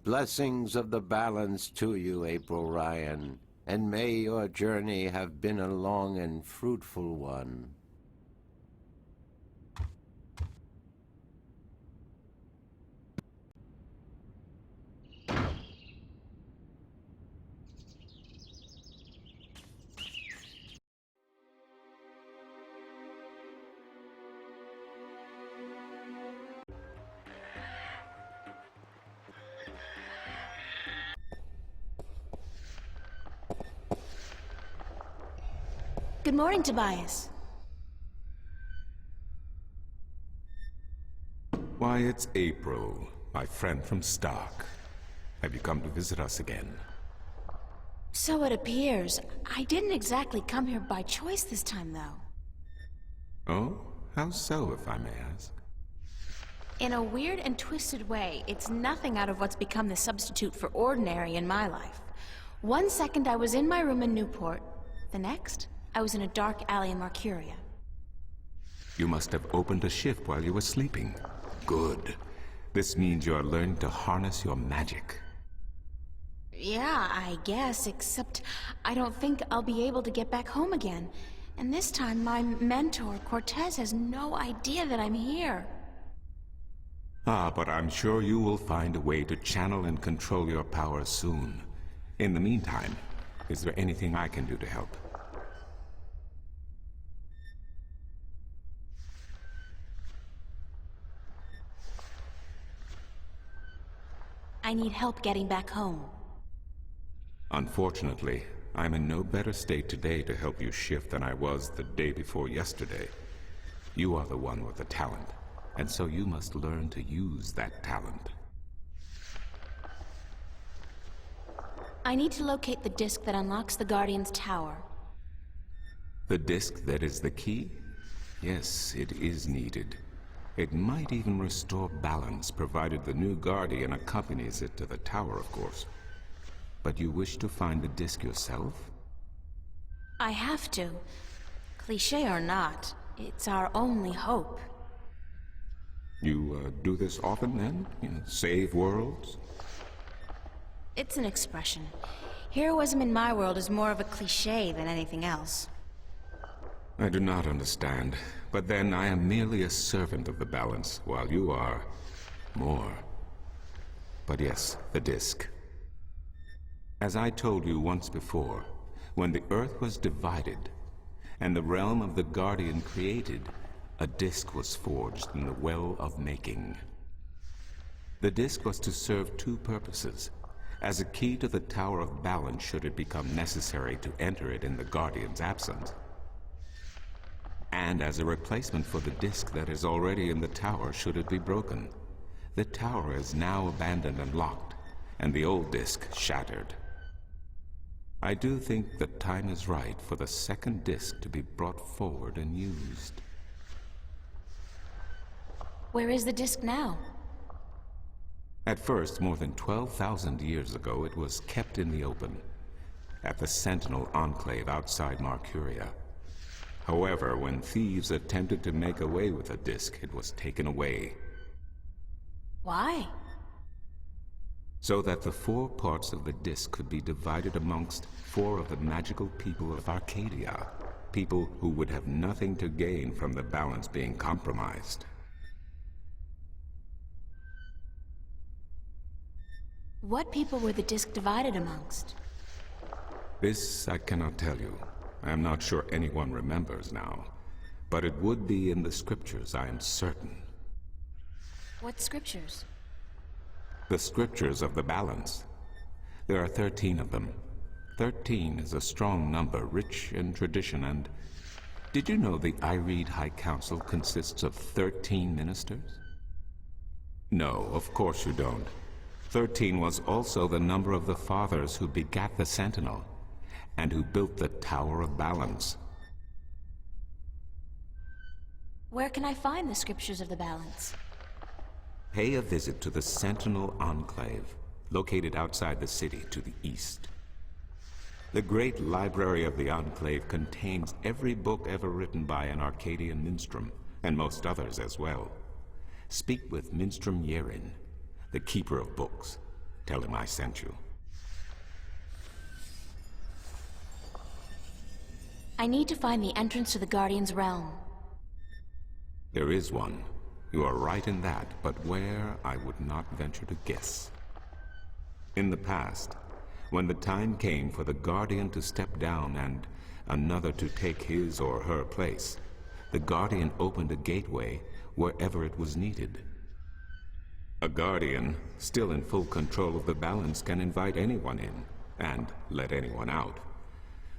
Blessings of the balance to you, April Ryan, and may your journey have been a long and fruitful one. Good morning, Tobias. Why, it's April, my friend from Stark. Have you come to visit us again? So it appears. I didn't exactly come here by choice this time, though. Oh? How so, if I may ask? In a weird and twisted way, it's nothing out of what's become the substitute for ordinary in my life. One second I was in my room in Newport. The next, I was in a dark alley in Marcuria. You must have opened a shift while you were sleeping. Good. This means you are learning to harness your magic. Yeah, I guess, except I don't think I'll be able to get back home again. And this time, my mentor, Cortez, has no idea that I'm here. Ah, but I'm sure you will find a way to channel and control your powers soon. In the meantime, is there anything I can do to help? I need help getting back home. Unfortunately, I'm in no better state today to help you shift than I was the day before yesterday. You are the one with the talent, and so you must learn to use that talent. I need to locate the disc that unlocks the Guardian's tower. The disc that is the key? Yes, it is needed. It might even restore balance, provided the new Guardian accompanies it to the tower, of course. But you wish to find the disc yourself? I have to. Cliché or not, it's our only hope. You do this often, then? You know, save worlds? It's an expression. Heroism in my world is more of a cliché than anything else. I do not understand. But then I am merely a servant of the balance, while you are more. But yes, the disc. As I told you once before, when the Earth was divided, and the realm of the Guardian created, a disc was forged in the Well of Making. The disc was to serve two purposes: as a key to the Tower of Balance should it become necessary to enter it in the Guardian's absence, and as a replacement for the disc that is already in the tower should it be broken. The tower is now abandoned and locked, and the old disc shattered. I do think the time is right for the second disc to be brought forward and used. Where is the disc now? At first, more than 12,000 years ago, it was kept in the open, at the Sentinel Enclave outside Marcuria. However, when thieves attempted to make away with the disc, it was taken away. Why? So that the 4 parts of the disc could be divided amongst 4 of the magical people of Arcadia. People who would have nothing to gain from the balance being compromised. What people were the disc divided amongst? This I cannot tell you. I am not sure anyone remembers now. But it would be in the scriptures, I am certain. What scriptures? The scriptures of the balance. There are 13 of them. 13 is a strong number, rich in tradition, and... Did you know the Ireed High Council consists of 13 ministers? No, of course you don't. 13 was also the number of the fathers who begat the Sentinel, and who built the Tower of Balance. Where can I find the scriptures of the balance? Pay a visit to the Sentinel Enclave, located outside the city to the east. The great library of the Enclave contains every book ever written by an Arcadian minstrel, and most others as well. Speak with Minstrom Yerin, the keeper of books. Tell him I sent you. I need to find the entrance to the Guardian's realm. There is one. You are right in that, but where, I would not venture to guess. In the past, when the time came for the Guardian to step down and another to take his or her place, the Guardian opened a gateway wherever it was needed. A Guardian, still in full control of the balance, can invite anyone in, and let anyone out.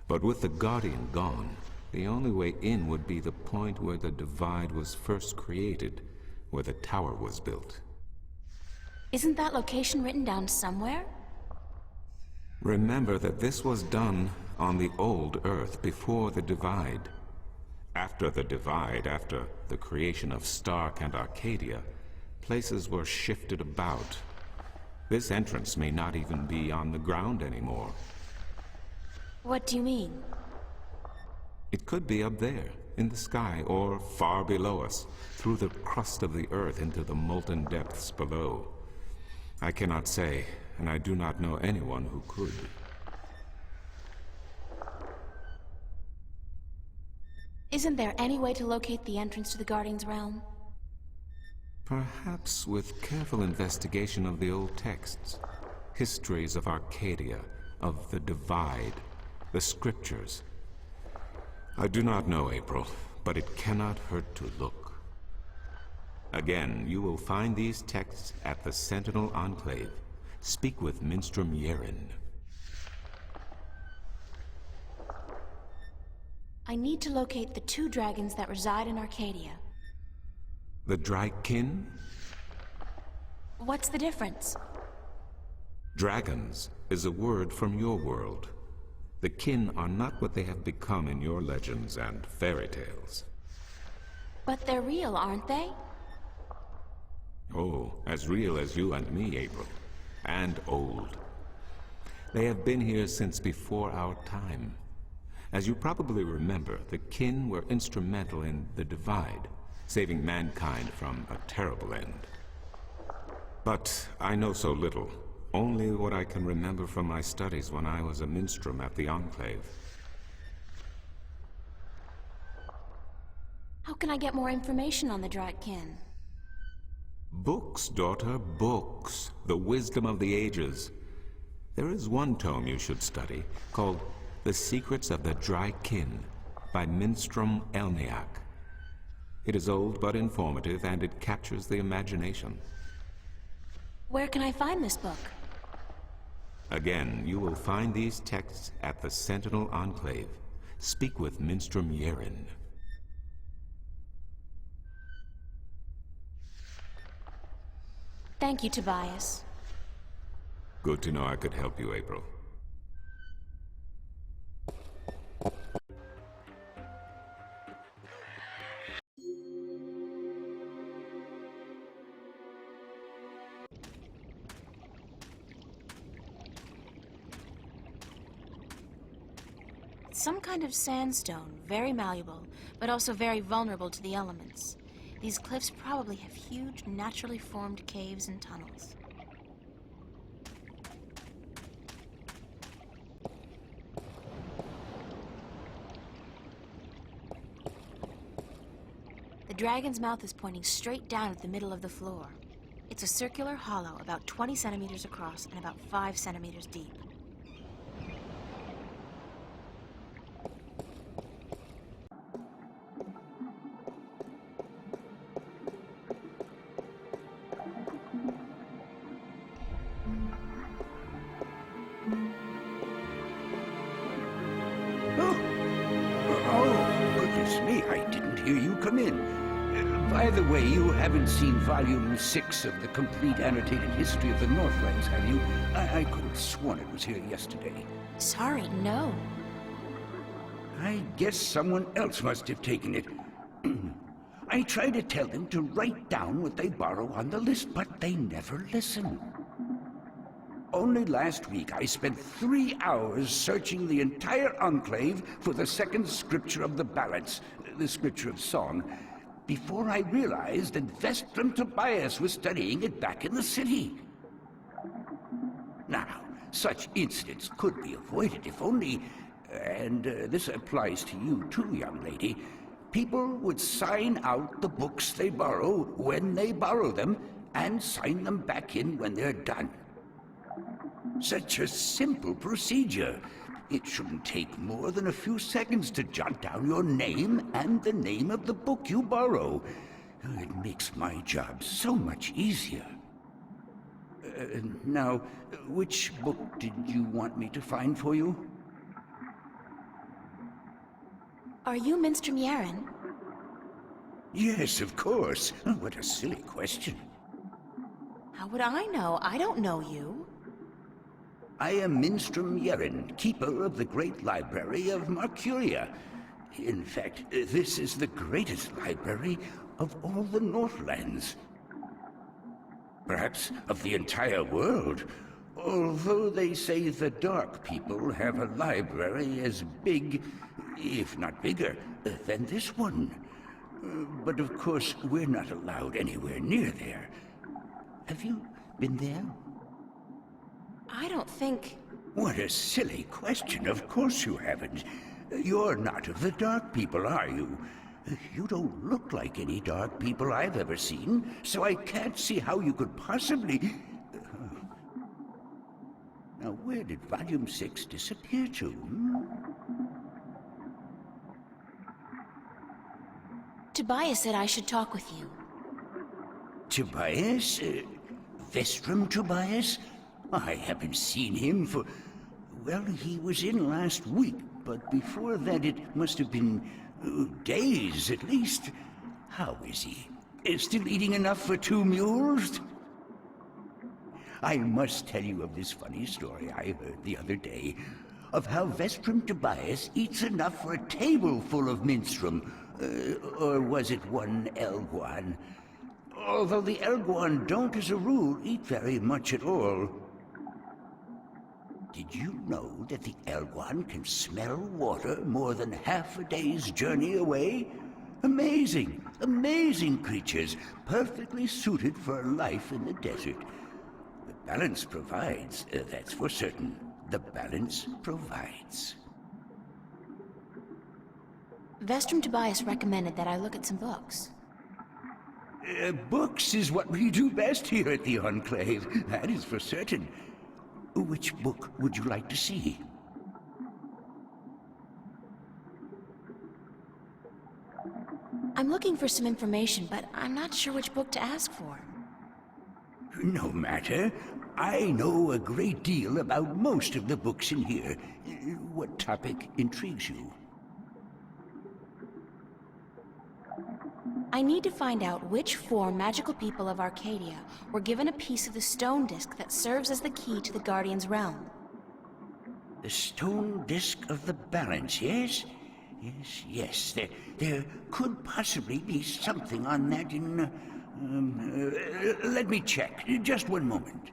But with the Guardian gone, the only way in would be the point where the divide was first created, where the tower was built. Isn't that location written down somewhere? Remember that this was done on the old Earth before the Divide. After the Divide, after the creation of Stark and Arcadia, places were shifted about. This entrance may not even be on the ground anymore. What do you mean? It could be up there, in the sky, or far below us, through the crust of the Earth into the molten depths below. I cannot say, and I do not know anyone who could. Isn't there any way to locate the entrance to the Guardian's realm? Perhaps with careful investigation of the old texts, histories of Arcadia, of the Divide, the scriptures. I do not know, April, but it cannot hurt to look. Again, you will find these texts at the Sentinel Enclave. Speak with Minstrom Yeren. I need to locate the 2 dragons that reside in Arcadia. The Drykin? What's the difference? Dragons is a word from your world. The kin are not what they have become in your legends and fairy tales. But they're real, aren't they? Oh, as real as you and me, April. And old. They have been here since before our time. As you probably remember, the kin were instrumental in the Divide, saving mankind from a terrible end. But I know so little. Only what I can remember from my studies when I was a minstrel at the Enclave. How can I get more information on the Drykin? Books, daughter, books. The wisdom of the ages. There is one tome you should study, called The Secrets of the Drykin, by Minstrom Elniak. It is old but informative, and it captures the imagination. Where can I find this book? Again, you will find these texts at the Sentinel Enclave. Speak with Minstrom Yeren. Thank you, Tobias. Good to know I could help you, April. Some kind of sandstone, very malleable, but also very vulnerable to the elements. These cliffs probably have huge, naturally formed caves and tunnels. The dragon's mouth is pointing straight down at the middle of the floor. It's a circular hollow about 20 centimeters across and about 5 centimeters deep. I didn't hear you come in. By the way, you haven't seen Volume 6 of the Complete Annotated History of the Northlands, have you? I could have sworn it was here yesterday. Sorry, no. I guess someone else must have taken it. I try to tell them to write down what they borrow on the list, but they never listen. Only last week, I spent 3 hours searching the entire Enclave for the second scripture of the ballads, the scripture of song, before I realized that Vestrum Tobias was studying it back in the city. Now, such incidents could be avoided if only, and this applies to you too, young lady, people would sign out the books they borrow when they borrow them and sign them back in when they're done. Such a simple procedure. It shouldn't take more than a few seconds to jot down your name and the name of the book you borrow. It makes my job so much easier. Now, which book did you want me to find for you? Are you Minstrom Yeren? Yes, of course. What a silly question. How would I know? I don't know you. I am Minstrom Yeren, keeper of the great library of Marcuria. In fact, this is the greatest library of all the Northlands. Perhaps of the entire world. Although they say the Dark People have a library as big, if not bigger, than this one. But of course, we're not allowed anywhere near there. Have you been there? I don't think... What a silly question. Of course you haven't. You're not of the Dark People, are you? You don't look like any Dark People I've ever seen, so I can't see how you could possibly... Now, where did Volume 6 disappear to? Tobias said I should talk with you. Tobias? Vestrum Tobias? I haven't seen him for... Well, he was in last week, but before that it must have been days at least. How is he? Still eating enough for 2 mules? I must tell you of this funny story I heard the other day, of how Vestrum Tobias eats enough for a table full of minstrum. Or was it one Elguan? Although the Elguan don't, as a rule, eat very much at all. Did you know that the Elguan can smell water more than half a day's journey away? Amazing, amazing creatures, perfectly suited for a life in the desert. The balance provides, that's for certain. The balance provides. Vestrum Tobias recommended that I look at some books. Books is what we do best here at the Enclave, that is for certain. Which book would you like to see? I'm looking for some information, but I'm not sure which book to ask for. No matter. I know a great deal about most of the books in here. What topic intrigues you? I need to find out which 4 magical people of Arcadia were given a piece of the stone disc that serves as the key to the Guardian's realm. The stone disc of the balance, yes? Yes. There could possibly be something on that in... let me check. Just one moment.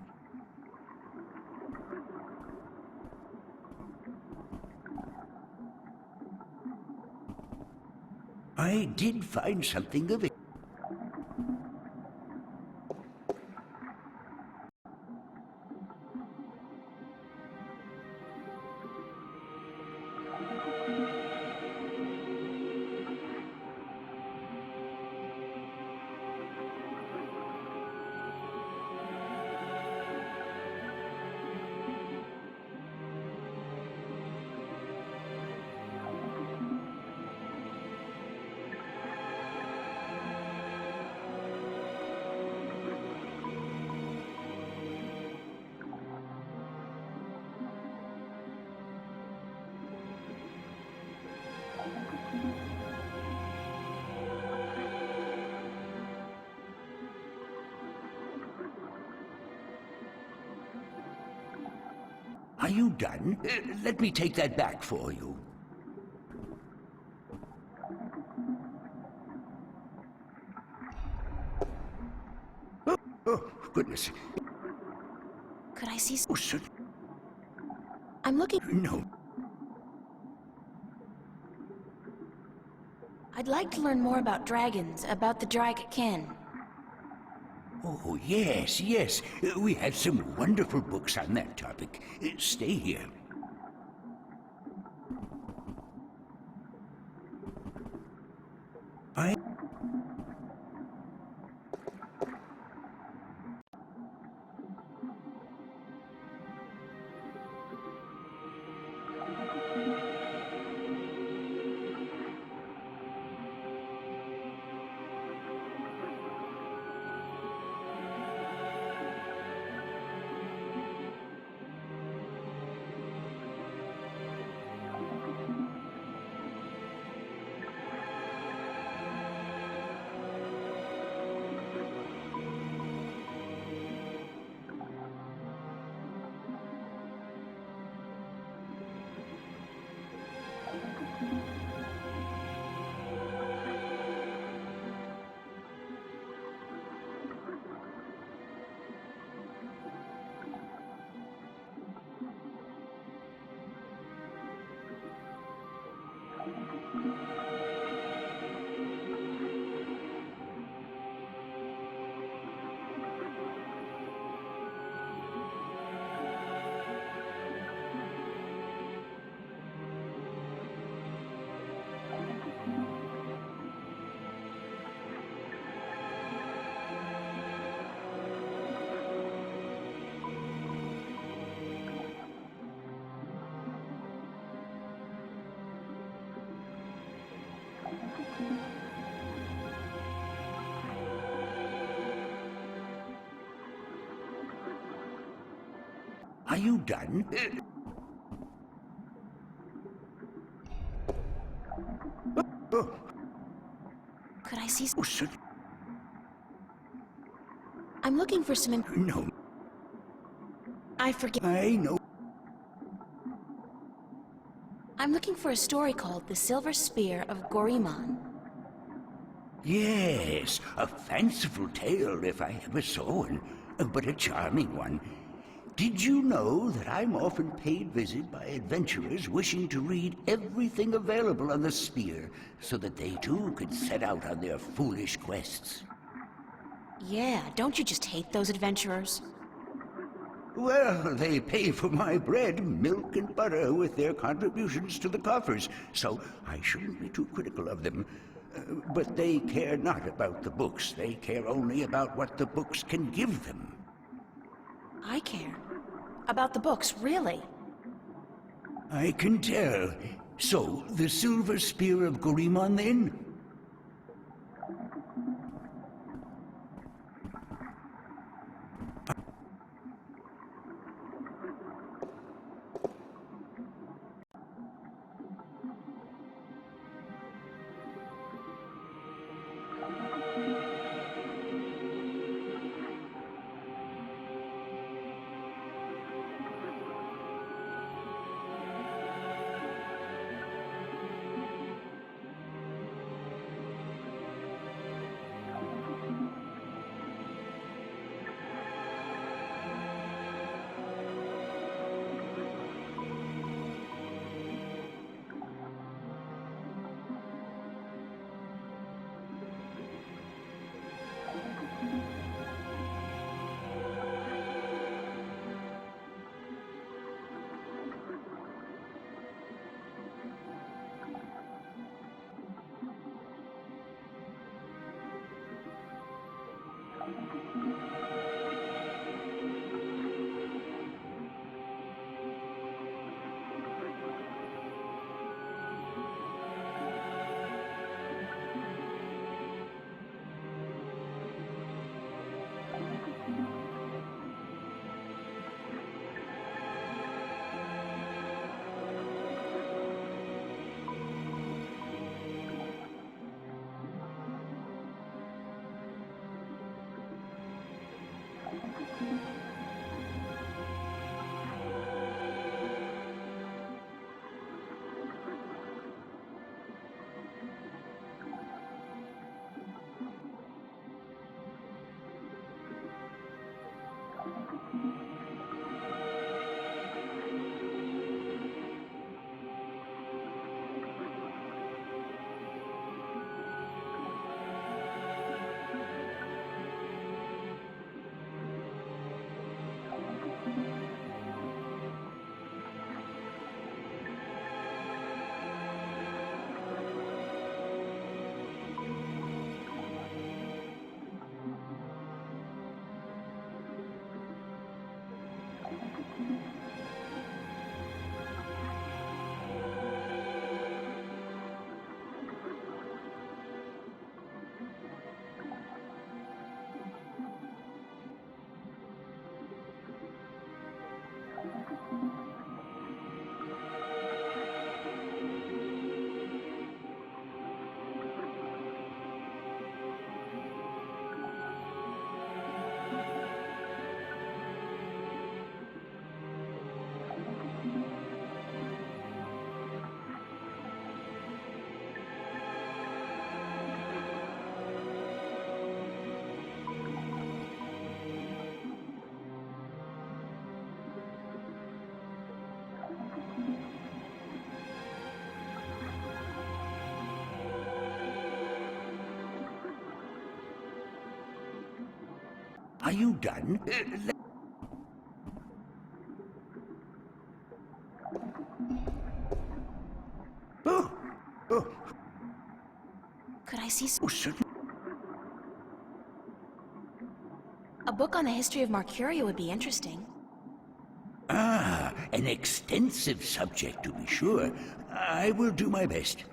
I did find something of it. Are you done? Let me take that back for you. Oh, goodness. Could I see... Oh, sir. I'm looking... No. I'd like to learn more about dragons, about the Dragonkin. Oh, yes. We have some wonderful books on that topic. Stay here. Are you done? Could I see? Oh, sir. I'm looking for some. No, I forget. I know. I'm looking for a story called The Silver Spear of Gorimon. Yes, a fanciful tale if I ever saw one, but a charming one. Did you know that I'm often paid visit by adventurers wishing to read everything available on the spear so that they too could set out on their foolish quests? Yeah, don't you just hate those adventurers? Well, they pay for my bread, milk, and butter with their contributions to the coffers, so I shouldn't be too critical of them. But they care not about the books. They care only about what the books can give them. I care. About the books, really. I can tell. So, the Silver Spear of Gorimon, then? Are you done? Could I see Oh, certainly. a book on the history of Marcuria would be interesting. Ah, an extensive subject, to be sure. I will do my best.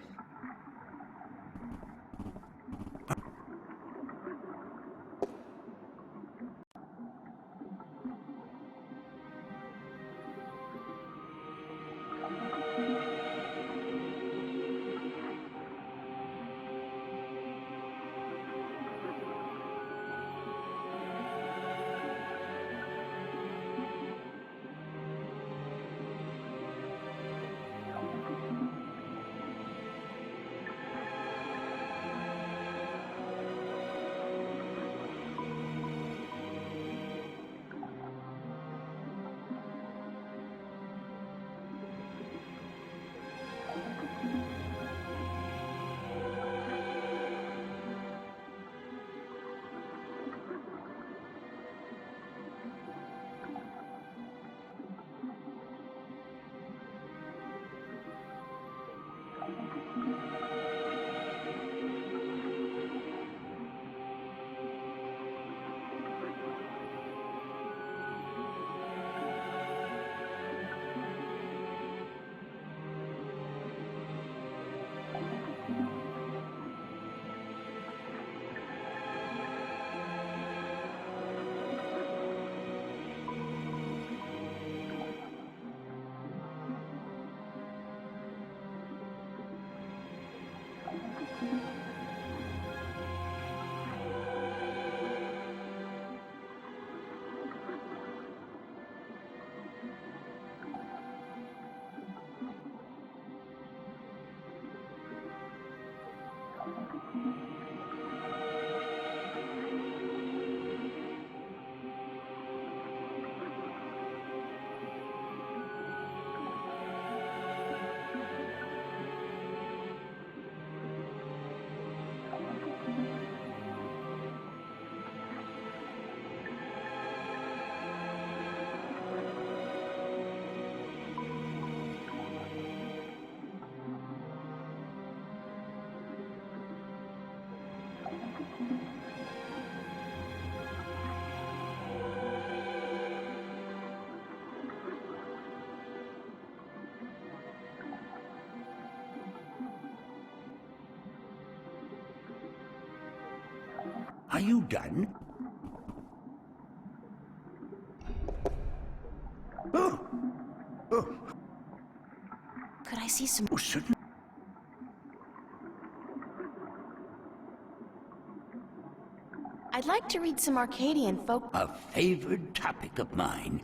Are you done? Oh, Could I see some... oh, certainly. I'd like to read some Arcadian folk... A favored topic of mine.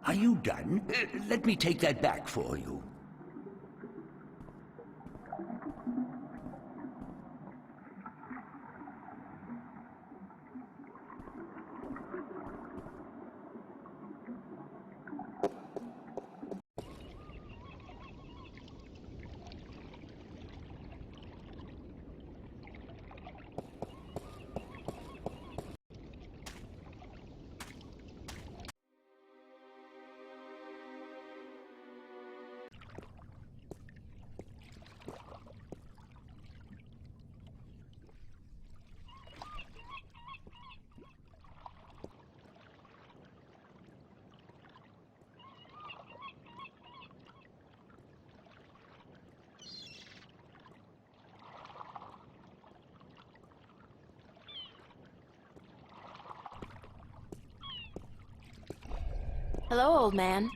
Are you done? Let me take that back for you. Hello, old man.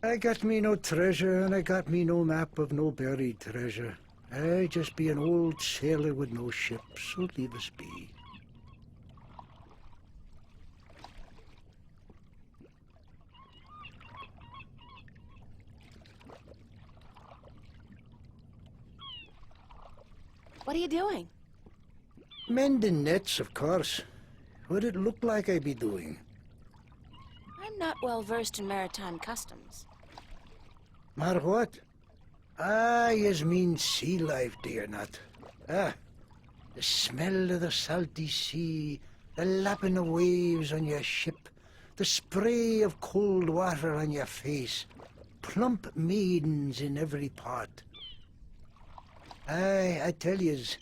I got me no treasure, and I got me no map of no buried treasure. I just be an old sailor with no ship, so leave us be. What are you doing? Mending nets, of course. What it look like I be doing? I'm not well versed in maritime customs. Mar what? Ah, yez mean sea life, do you not? Ah, the smell of the salty sea, the lapping of waves on your ship, the spray of cold water on your face, plump maidens in every part. Aye, I tell yez,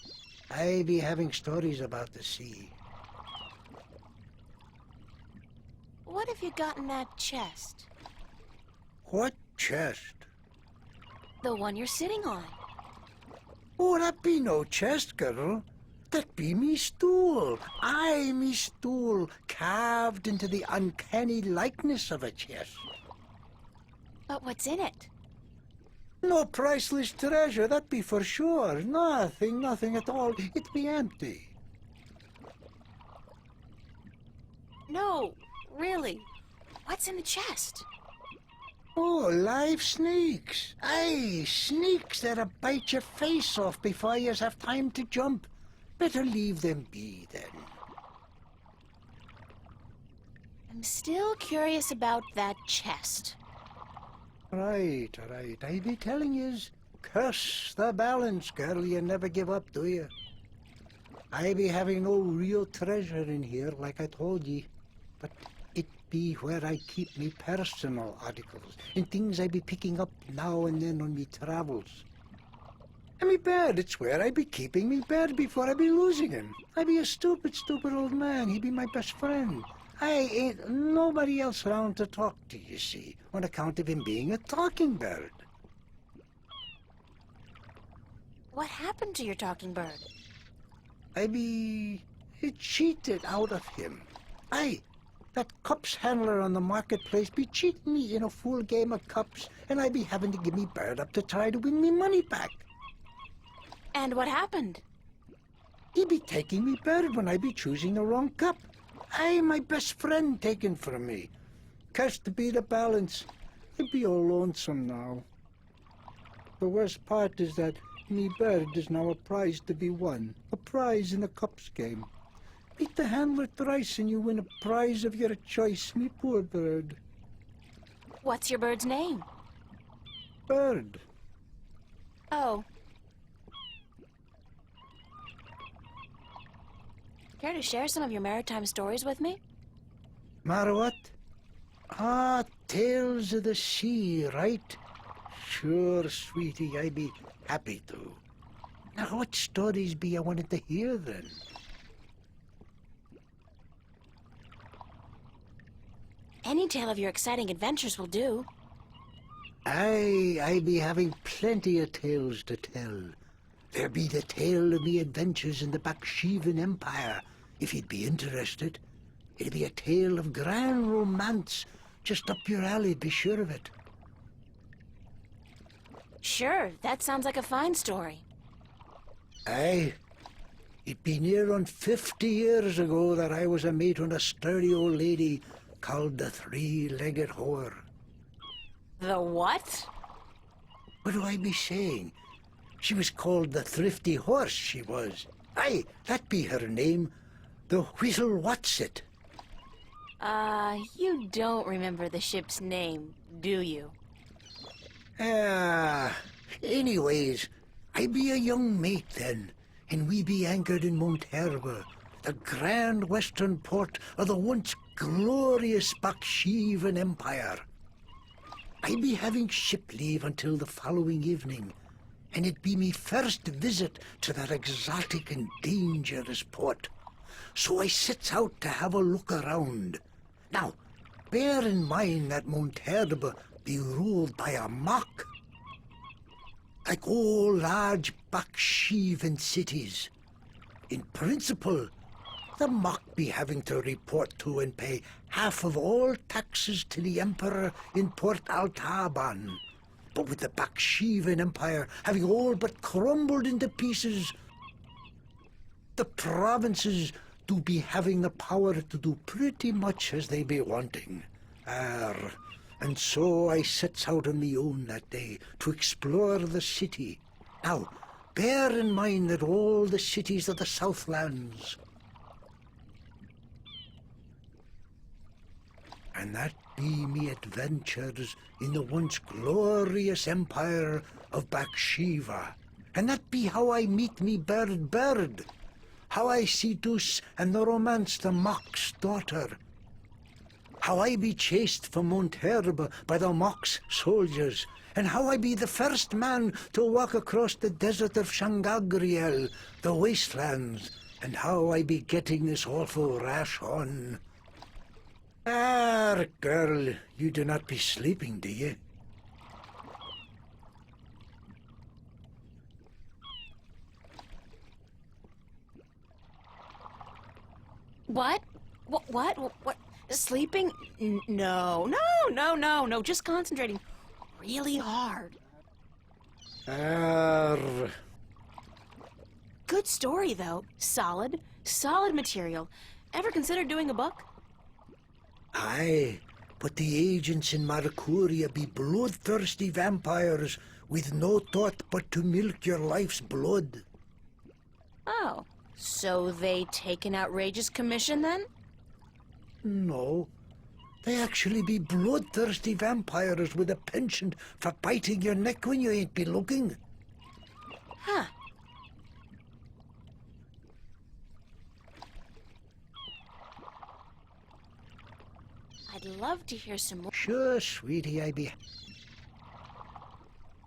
I be having stories about the sea. What have you got in that chest? What chest? The one you're sitting on. Oh, that be no chest, girl. That be me stool. Aye, me stool, carved into the uncanny likeness of a chest. But what's in it? No priceless treasure, that be for sure. Nothing at all. It be empty. No, really. What's in the chest? Oh, live snakes. Aye, snakes that'll bite your face off before you have time to jump. Better leave them be, then. I'm still curious about that chest. Right. I be telling yous, curse the balance, girl. You never give up, do you? I be having no real treasure in here, like I told ye. But it be where I keep me personal articles and things I be picking up now and then on me travels. And me bed, it's where I be keeping me bed before I be losing him. I be a stupid old man. He be my best friend. I ain't nobody else around to talk to, you see, on account of him being a talking bird. What happened to your talking bird? I be cheated out of him. Aye, that cups handler on the marketplace be cheating me in a full game of cups, and I be having to give me bird up to try to win me money back. And what happened? He be taking me bird when I be choosing the wrong cup. Aye, my best friend taken from me. Cursed be the balance. I be all lonesome now. The worst part is that me bird is now a prize to be won. A prize in the cups game. Beat the handler thrice and you win a prize of your choice, me poor bird. What's your bird's name? Bird. Oh. Care to share some of your maritime stories with me? What? Ah, tales of the sea, right? Sure, sweetie, I be happy to. Now, what stories be I wanted to hear, then? Any tale of your exciting adventures will do. Aye, I be having plenty of tales to tell. There be the tale of me adventures in the Baksheevan Empire, if you'd be interested. It'd be a tale of grand romance, just up your alley, be sure of it. Sure, that sounds like a fine story. Aye. It be near on 50 years ago that I was a mate on a sturdy old lady called the three-legged whore. The what? What do I be saying? She was called the thrifty horse, she was. Aye, that be her name. The Whistle What's-it. You don't remember the ship's name, do you? Anyways, I be a young mate then, and we be anchored in Monterba, the grand western port of the once glorious Baksheevan Empire. I be having ship leave until the following evening, and it be me first visit to that exotic and dangerous port. So I sets out to have a look around. Now, bear in mind that Monterba be ruled by a mock. Like all large Baksheevan cities. In principle, the mock be having to report to and pay half of all taxes to the emperor in Port Altaban. But with the Baksheevan Empire having all but crumbled into pieces, the provinces do be having the power to do pretty much as they be wanting. And so I sets out on me own that day to explore the city. Now, bear in mind that all the cities of the Southlands, and that be me adventures in the once glorious empire of Bakshiva. And that be how I meet me bird, how I seduce and romance the mock's daughter, how I be chased from Monterba by the mock's soldiers, and how I be the first man to walk across the desert of Shangagriel, the wastelands, and how I be getting this awful rash on. Girl, you do not be sleeping, do you? What? What? Sleeping? No, just concentrating really hard. Good story, though. Solid material. Ever considered doing a book? Aye, but the agents in Marcuria be bloodthirsty vampires with no thought but to milk your life's blood. Oh, so they take an outrageous commission, then? No, they actually be bloodthirsty vampires with a penchant for biting your neck when you ain't be looking. Huh. I'd love to hear some more. Sure, sweetie, I be...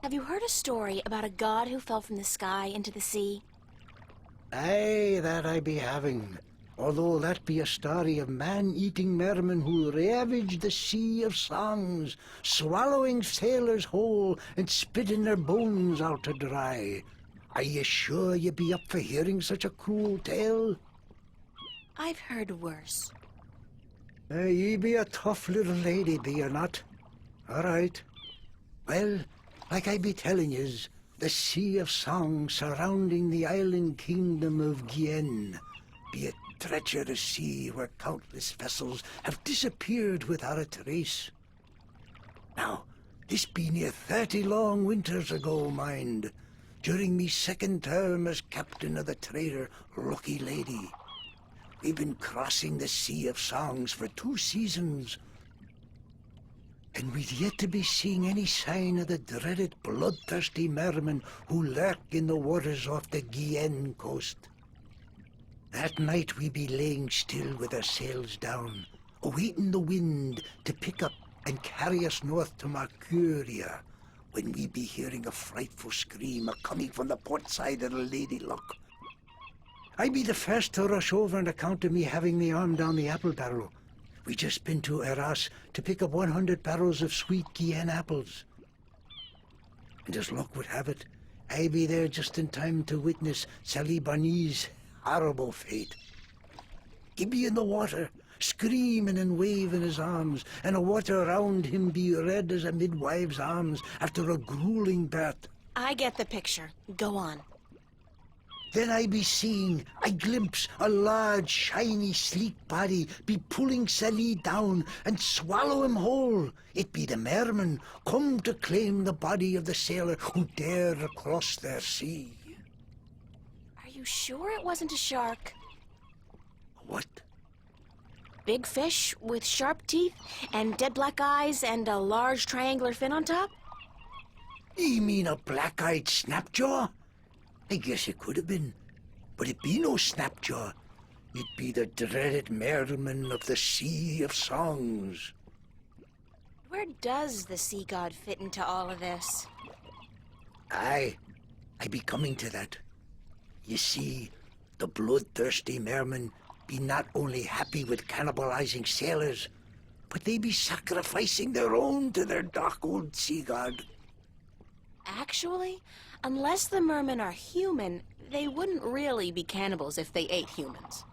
Have you heard a story about a god who fell from the sky into the sea? Aye, that I be having. Although that be a story of man-eating mermen who ravaged the sea of songs, swallowing sailors whole and spitting their bones out to dry. Are you sure you be up for hearing such a cruel tale? I've heard worse. Ye be a tough little lady, be you not? All right. Well, like I be telling yous, the Sea of Song surrounding the island kingdom of Gien be a treacherous sea where countless vessels have disappeared without a trace. Now, this be near 30 long winters ago, mind, during me second term as captain of the trader Lucky Lady. We've been crossing the Sea of Songs for 2 seasons, and we'd yet to be seeing any sign of the dreaded bloodthirsty mermen who lurk in the waters off the Gien coast. That night we be laying still with our sails down, awaiting the wind to pick up and carry us north to Mercuria, when we be hearing a frightful scream a-coming from the port side of the Lady Luck. I be the first to rush over on account of me having me arm down the apple barrel. We just been to Arras to pick up 100 barrels of sweet Gien apples. And as luck would have it, I be there just in time to witness Sally Barney's horrible fate. He be in the water, screaming and waving his arms, and the water around him be red as a midwife's arms after a grueling birth. I get the picture. Go on. Then I be seeing, I glimpse a large, shiny, sleek body be pulling Sally down and swallow him whole. It be the mermen come to claim the body of the sailor who dared across their sea. Are you sure it wasn't a shark? What? Big fish with sharp teeth and dead black eyes and a large triangular fin on top? You mean a black-eyed snapjaw? I guess it could have been, but it be no snapjaw. It be the dreaded merman of the Sea of Songs. Where does the sea god fit into all of this? I be coming to that. You see, the bloodthirsty mermen be not only happy with cannibalizing sailors, but they be sacrificing their own to their dark old sea god. Actually, unless the mermen are human, they wouldn't really be cannibals if they ate humans.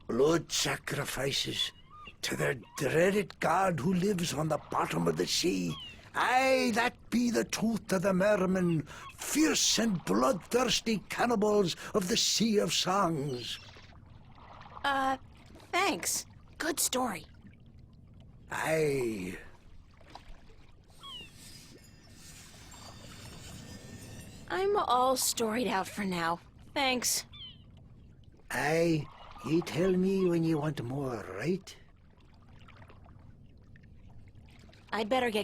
Blood sacrifices to their dreaded god who lives on the bottom of the sea. Aye, that be the truth of the mermen, fierce and bloodthirsty cannibals of the Sea of Songs. Thanks. Good story. Aye. I'm all storied out for now. Thanks. Aye, you tell me when you want more, right? I'd better get